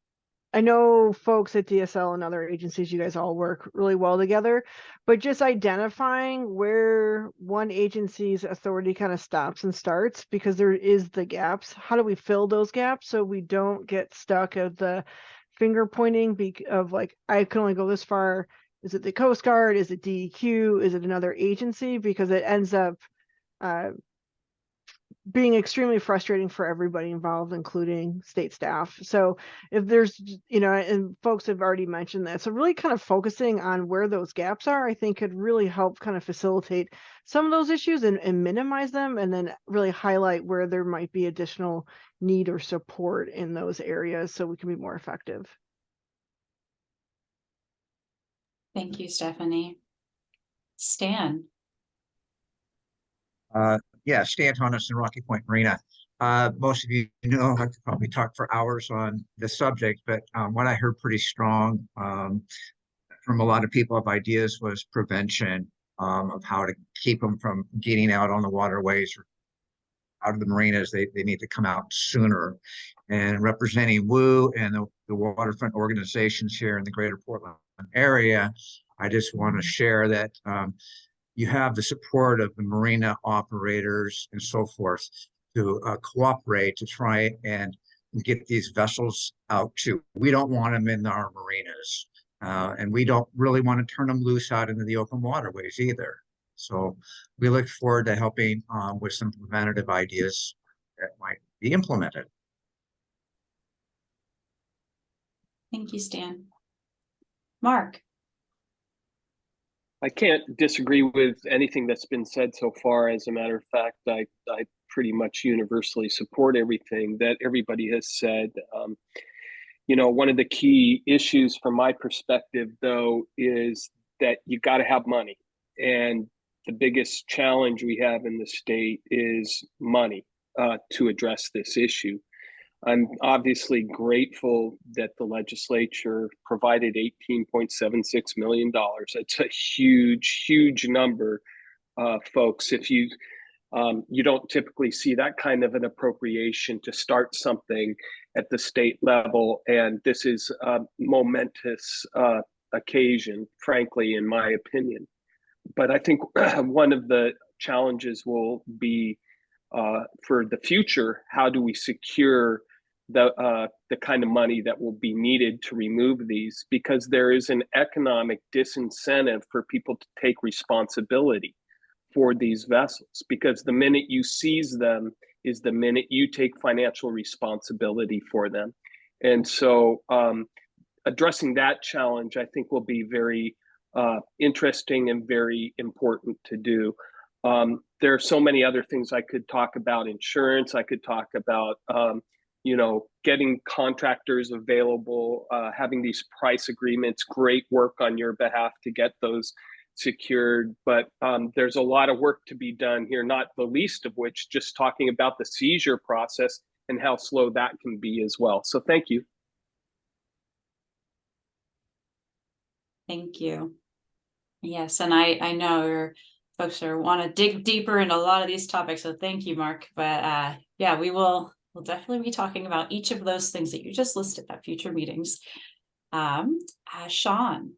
I know folks at DSL and other agencies, you guys all work really well together, but just identifying where one agency's authority kind of stops and starts, because there is the gaps. How do we fill those gaps so we don't get stuck at the finger pointing of like, I can only go this far. Is it the Coast Guard? Is it DEQ? Is it another agency? Because it ends up being extremely frustrating for everybody involved, including state staff. So if there's, you know, and folks have already mentioned that, so really kind of focusing on where those gaps are, I think could really help kind of facilitate some of those issues and minimize them, and then really highlight where there might be additional need or support in those areas so we can be more effective. Thank you, Stephanie. Stan? Yeah, Stan Thomas in Rocky Point Marina. Most of you know, I could probably talk for hours on this subject, but what I heard pretty strong from a lot of people of ideas was prevention of how to keep them from getting out on the waterways or out of the marinas. They need to come out sooner. And representing WU and the waterfront organizations here in the greater Portland area, I just want to share that you have the support of the marina operators and so forth to cooperate to try and get these vessels out too. We don't want them in our marinas, and we don't really want to turn them loose out into the open waterways either. So we look forward to helping with some preventative ideas that might be implemented. Thank you, Stan. Mark? I can't disagree with anything that's been said so far. As a matter of fact, I pretty much universally support everything that everybody has said. You know, one of the key issues from my perspective, though, is that you got to have money. And the biggest challenge we have in the state is money to address this issue. I'm obviously grateful that the legislature provided $18.76 million. It's a huge, huge number, folks. If you don't typically see that kind of an appropriation to start something at the state level, and this is a momentous occasion, frankly, in my opinion. But I think one of the challenges will be for the future, how do we secure the kind of money that will be needed to remove these? Because there is an economic disincentive for people to take responsibility for these vessels, because the minute you seize them is the minute you take financial responsibility for them. And so addressing that challenge, I think, will be very interesting and very important to do. There are so many other things I could talk about. Insurance, I could talk about, getting contractors available, having these price agreements, great work on your behalf to get those secured. But there's a lot of work to be done here, not the least of which just talking about the seizure process and how slow that can be as well. So thank you. Thank you. Yes, and I know your folks want to dig deeper into a lot of these topics, so thank you, Mark. But yeah, we'll definitely be talking about each of those things that you just listed at future meetings. Sean.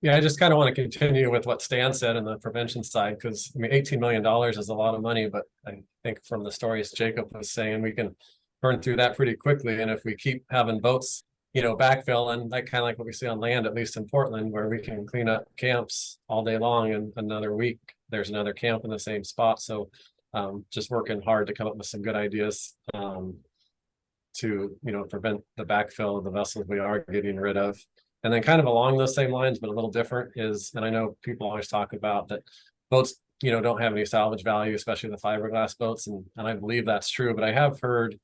Yeah, I just kind of want to continue with what Stan said on the prevention side, because I mean, $18 million is a lot of money, but I think from the stories Jacob was saying, we can burn through that pretty quickly. And if we keep having boats, backfill, and that kind of like what we see on land, at least in Portland, where we can clean up camps all day long, and another week there's another camp in the same spot. So just working hard to come up with some good ideas to prevent the backfill of the vessels we are getting rid of. And then kind of along those same lines, but a little different is, and I know people always talk about that boats, don't have any salvage value, especially the fiberglass boats. And I believe that's true, but I have heard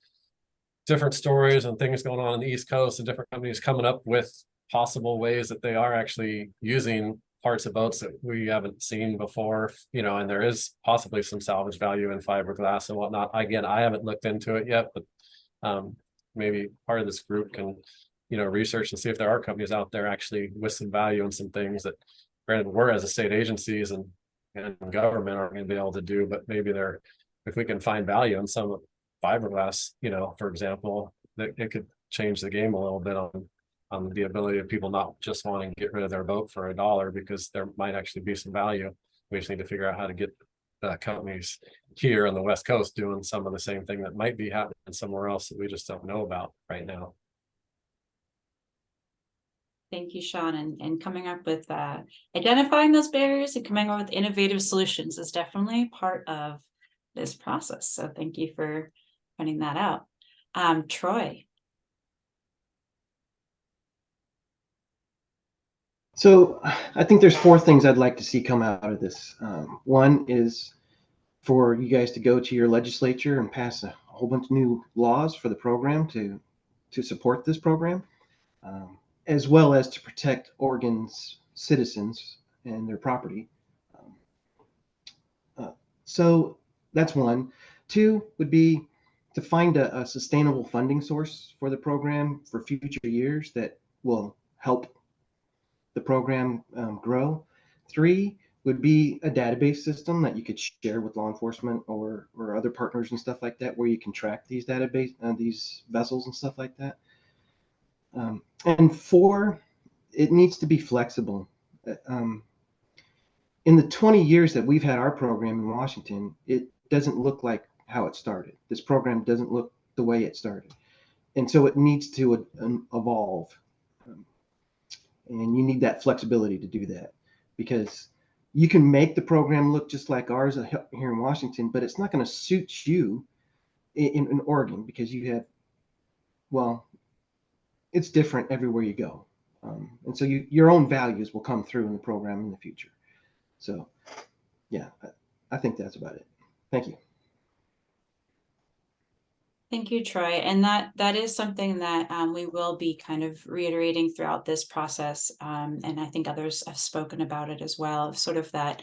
different stories and things going on the East Coast and different companies coming up with possible ways that they are actually using parts of boats that we haven't seen before, and there is possibly some salvage value in fiberglass and whatnot. Again, I haven't looked into it yet, but maybe part of this group can research and see if there are companies out there actually with some value and some things that, granted, we're as a state agencies and government aren't going to be able to do, but maybe if we can find value in some fiberglass, for example, that it could change the game a little bit on the ability of people not just wanting to get rid of their boat for $1, because there might actually be some value. We just need to figure out how to get companies here on the West Coast doing some of the same thing that might be happening somewhere else that we just don't know about right now. Thank you, Sean. And coming up with identifying those barriers and coming up with innovative solutions is definitely part of this process. So thank you for pointing that out. Troy. So I think there's 4 things I'd like to see come out of this. One is for you guys to go to your legislature and pass a whole bunch of new laws for the program to support this program, as well as to protect Oregon's citizens and their property. So that's one. 2 would be to find a sustainable funding source for the program for future years that will help the program grow. 3 would be a database system that you could share with law enforcement or other partners and stuff like that, where you can track these these vessels and stuff like that. And 4, it needs to be flexible. In the 20 years that we've had our program in Washington, it doesn't look like how it started. This program doesn't look the way it started. And so it needs to evolve. And you need that flexibility to do that, because you can make the program look just like ours here in Washington, but it's not going to suit you in Oregon, because you have, well, it's different everywhere you go. And so your own values will come through in the program in the future. So yeah, I think that's about it. Thank you. Thank you, Troy. And that is something that we will be kind of reiterating throughout this process. And I think others have spoken about it as well. Sort of that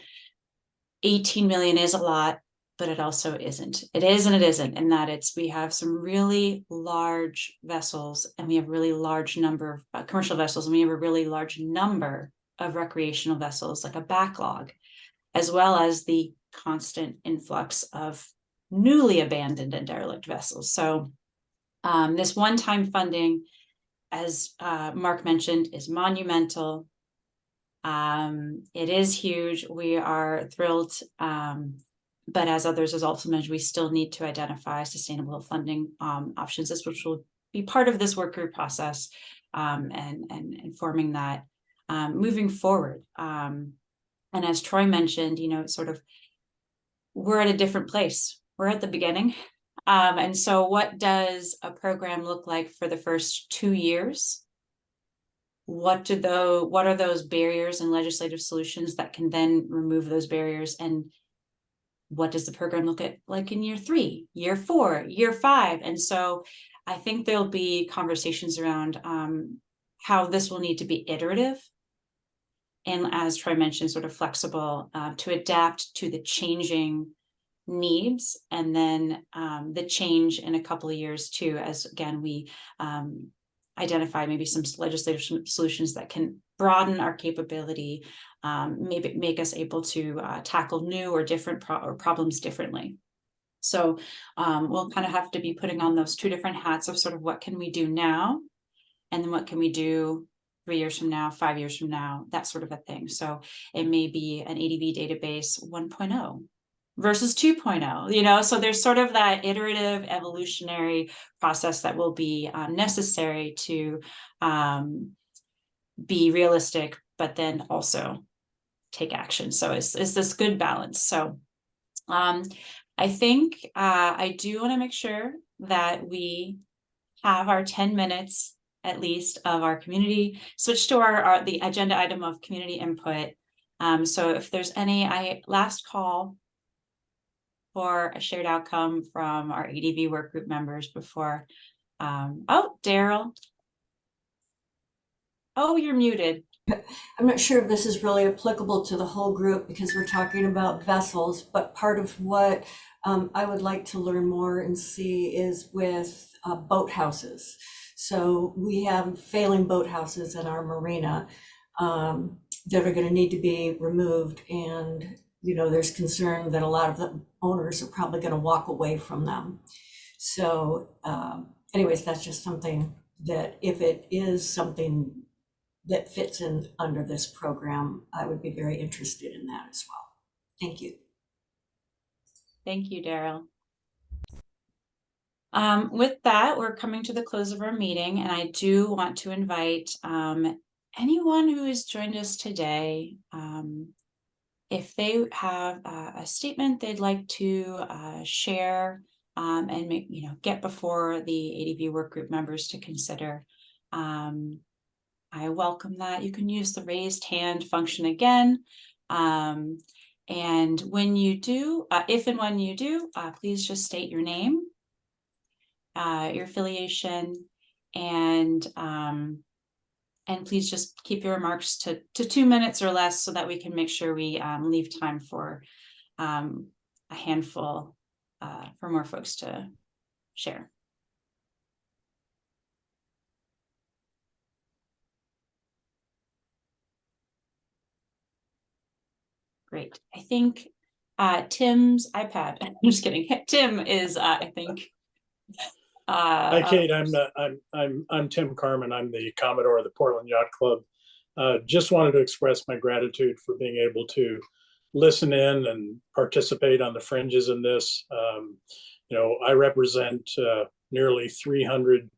18 million is a lot but it also isn't. It is and it isn't, in that we have some really large vessels, and we have really large number of commercial vessels, and we have a really large number of recreational vessels, like a backlog, as well as the constant influx of newly abandoned and derelict vessels. So this one-time funding, as Mark mentioned, is monumental. It is huge. We are thrilled. But as others has also mentioned, we still need to identify sustainable funding options, which will be part of this work group process, and informing that moving forward. And as Troy mentioned, sort of, we're at a different place. We're at the beginning. And so what does a program look like for the first 2 years? What are those barriers and legislative solutions that can then remove those barriers? And what does the program look like in year 3, year 4, year 5? And so I think there'll be conversations around how this will need to be iterative. And as Troy mentioned, sort of flexible to adapt to the changing needs, and then the change in a couple of years too, as again, we identify maybe some legislative solutions that can broaden our capability, maybe make us able to tackle new or different problems differently. So we'll kind of have to be putting on those 2 different hats of sort of what can we do now, and then what can we do 3 years from now, 5 years from now, that sort of a thing. So it may be an ADV database 1.0 versus 2.0, so there's sort of that iterative evolutionary process that will be necessary to be realistic, but then also take action. So it's this good balance. So I think I do want to make sure that we have our 10 minutes at least of our community, switch to the agenda item of community input. So if there's any last call for a shared outcome from our ADV work group members before. Oh, Daryl. Oh, you're muted. I'm not sure if this is really applicable to the whole group because we're talking about vessels, but part of what I would like to learn more and see is with boathouses. So we have failing boathouses in our marina that are going to need to be removed, and there's concern that a lot of the owners are probably going to walk away from them. So anyways, that's just something that if it is something that fits in under this program, I would be very interested in that as well. Thank you. Thank you, Daryl. With that, we're coming to the close of our meeting, and I do want to invite anyone who has joined us today, if they have a statement they'd like to share and make, get before the ADV work group members to consider. I welcome that. You can use the raised hand function again. And when you do, if and when you do, please just state your name, your affiliation, and please just keep your remarks to 2 minutes or less so that we can make sure we leave time for a handful for more folks to share. Great. I think Tim's iPad. I'm just kidding. Tim is, I think. Hi, Kate. I'm Tim Carmen. I'm the Commodore of the Portland Yacht Club. Just wanted to express my gratitude for being able to listen in and participate on the fringes in this. I represent nearly 300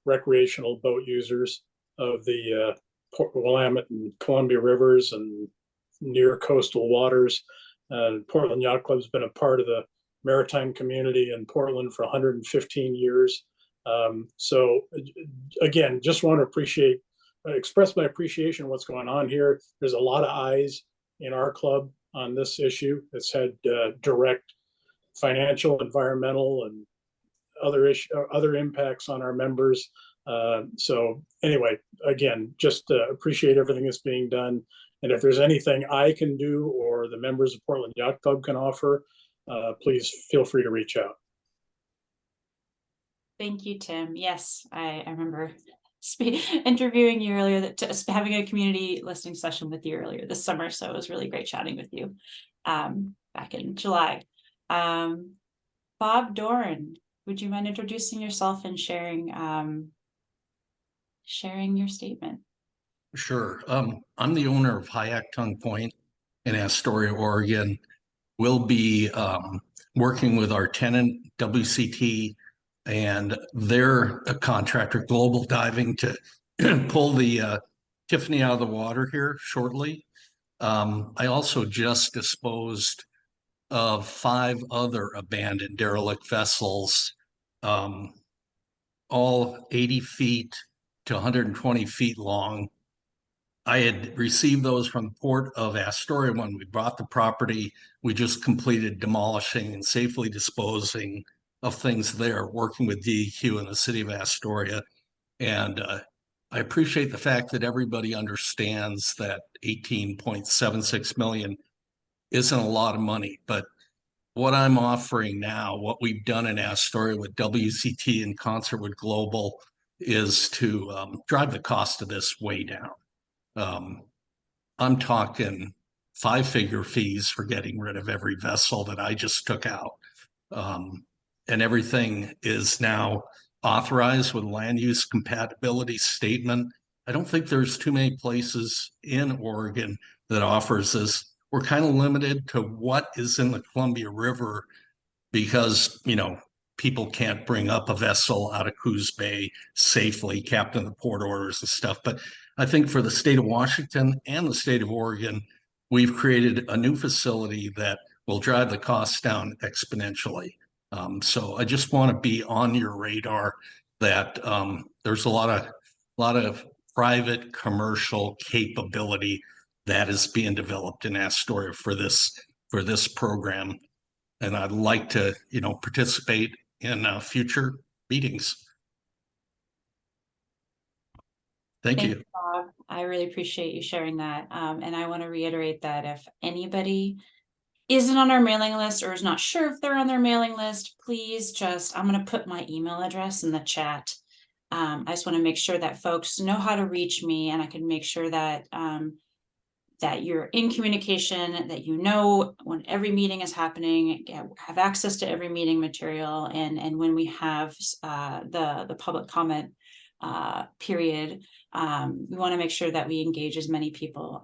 recreational boat users of the Willamette and Columbia Rivers and near coastal waters. Portland Yacht Club has been a part of the maritime community in Portland for 115 years. So again, just want to express my appreciation of what's going on here. There's a lot of eyes in our club on this issue. It's had direct financial, environmental, and other impacts on our members. So anyway, again, just appreciate everything that's being done. And if there's anything I can do or the members of Portland Yacht Club can offer, please feel free to reach out. Thank you, Tim. Yes, I remember interviewing you earlier, having a community listening session with you earlier this summer. So it was really great chatting with you back in July. Bob Doran, would you mind introducing yourself and sharing your statement? Sure. I'm the owner of High Acton Point in Astoria, Oregon. We'll be working with our tenant, WCT, and they're a contractor, Global Diving, to pull the Tiffany out of the water here shortly. I also just disposed of 5 other abandoned derelict vessels, all 80 feet to 120 feet long. I had received those from the Port of Astoria when we bought the property. We just completed demolishing and safely disposing of things there, working with DEQ in the city of Astoria. And I appreciate the fact that everybody understands that 18.76 million isn't a lot of money, but what I'm offering now, what we've done in Astoria with WCT in concert with Global, is to drive the cost of this way down. I'm talking 5-figure fees for getting rid of every vessel that I just took out. And everything is now authorized with land use compatibility statement. I don't think there's too many places in Oregon that offers this. We're kind of limited to what is in the Columbia River because, you know, people can't bring up a vessel out of Coos Bay safely, captain the port orders and stuff. But I think for the state of Washington and the state of Oregon, we've created a new facility that will drive the costs down exponentially. So I just want to be on your radar that there's a lot of private commercial capability that is being developed in Astoria for this program. And I'd like to, you know, participate in future meetings. Thank you. Bob. I really appreciate you sharing that. And I want to reiterate that if anybody isn't on our mailing list or is not sure if they're on their mailing list, please just, I'm going to put my email address in the chat. I just want to make sure that folks know how to reach me, and I can make sure that that you're in communication, that you know when every meeting is happening, have access to every meeting material, and when we have the public comment period, we want to make sure that we engage as many people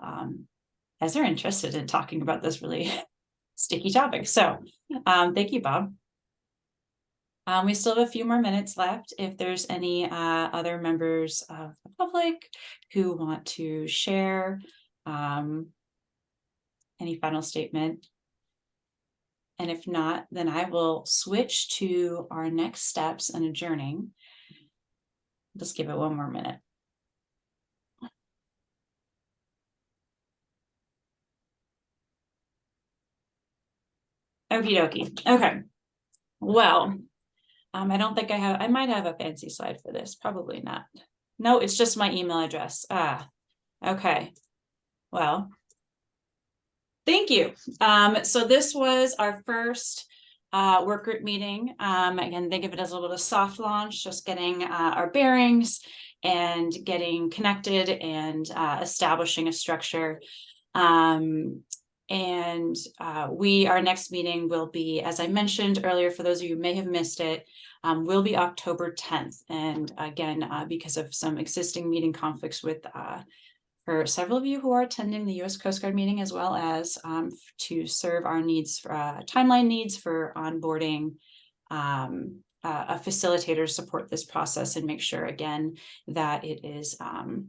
as are interested in talking about this really sticky topic. So thank you, Bob. We still have a few more minutes left. If there's any other members of the public who want to share any final statement. And if not, then I will switch to our next steps and adjourning. Just give it one more minute. Okie dokie. Okay. Well, I don't think I might have a fancy slide for this. Probably not. No, it's just my email address. Okay. Well, thank you. So this was our first work group meeting. Again, think of it as a little soft launch, just getting our bearings and getting connected and establishing a structure. Our next meeting will be, as I mentioned earlier, for those of you who may have missed it, will be October 10th. And again, because of some existing meeting conflicts with for several of you who are attending the U.S. Coast Guard meeting, as well as to serve our needs for timeline needs for onboarding a facilitator to support this process and make sure again that it is an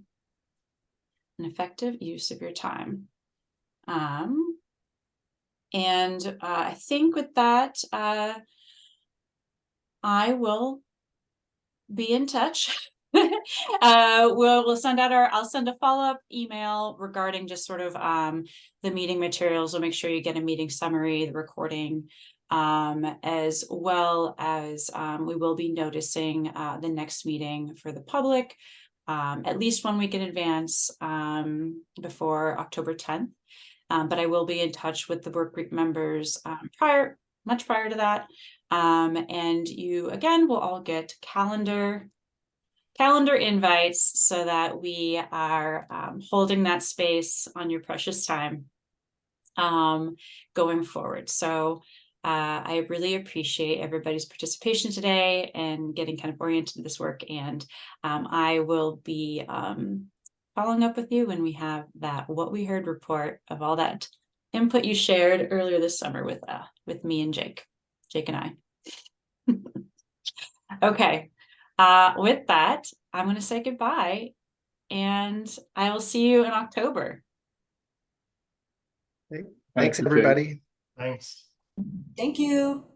effective use of your time. I think with that, I will be in touch. We'll send out I'll send a follow-up email regarding just sort of the meeting materials. We'll make sure you get a meeting summary, the recording, as well as we will be noticing the next meeting for the public at least 1 week in advance before October 10th. But I will be in touch with the work group members prior much prior to that. And you, again, will all get calendar invites so that we are holding that space on your precious time going forward. So I really appreciate everybody's participation today and getting kind of oriented to this work. And I will be following up with you when we have that What We Heard report of all that input you shared earlier this summer with me and Jake and I. Okay. With that, I'm going to say goodbye, and I will see you in October. Thanks, everybody. Thank you.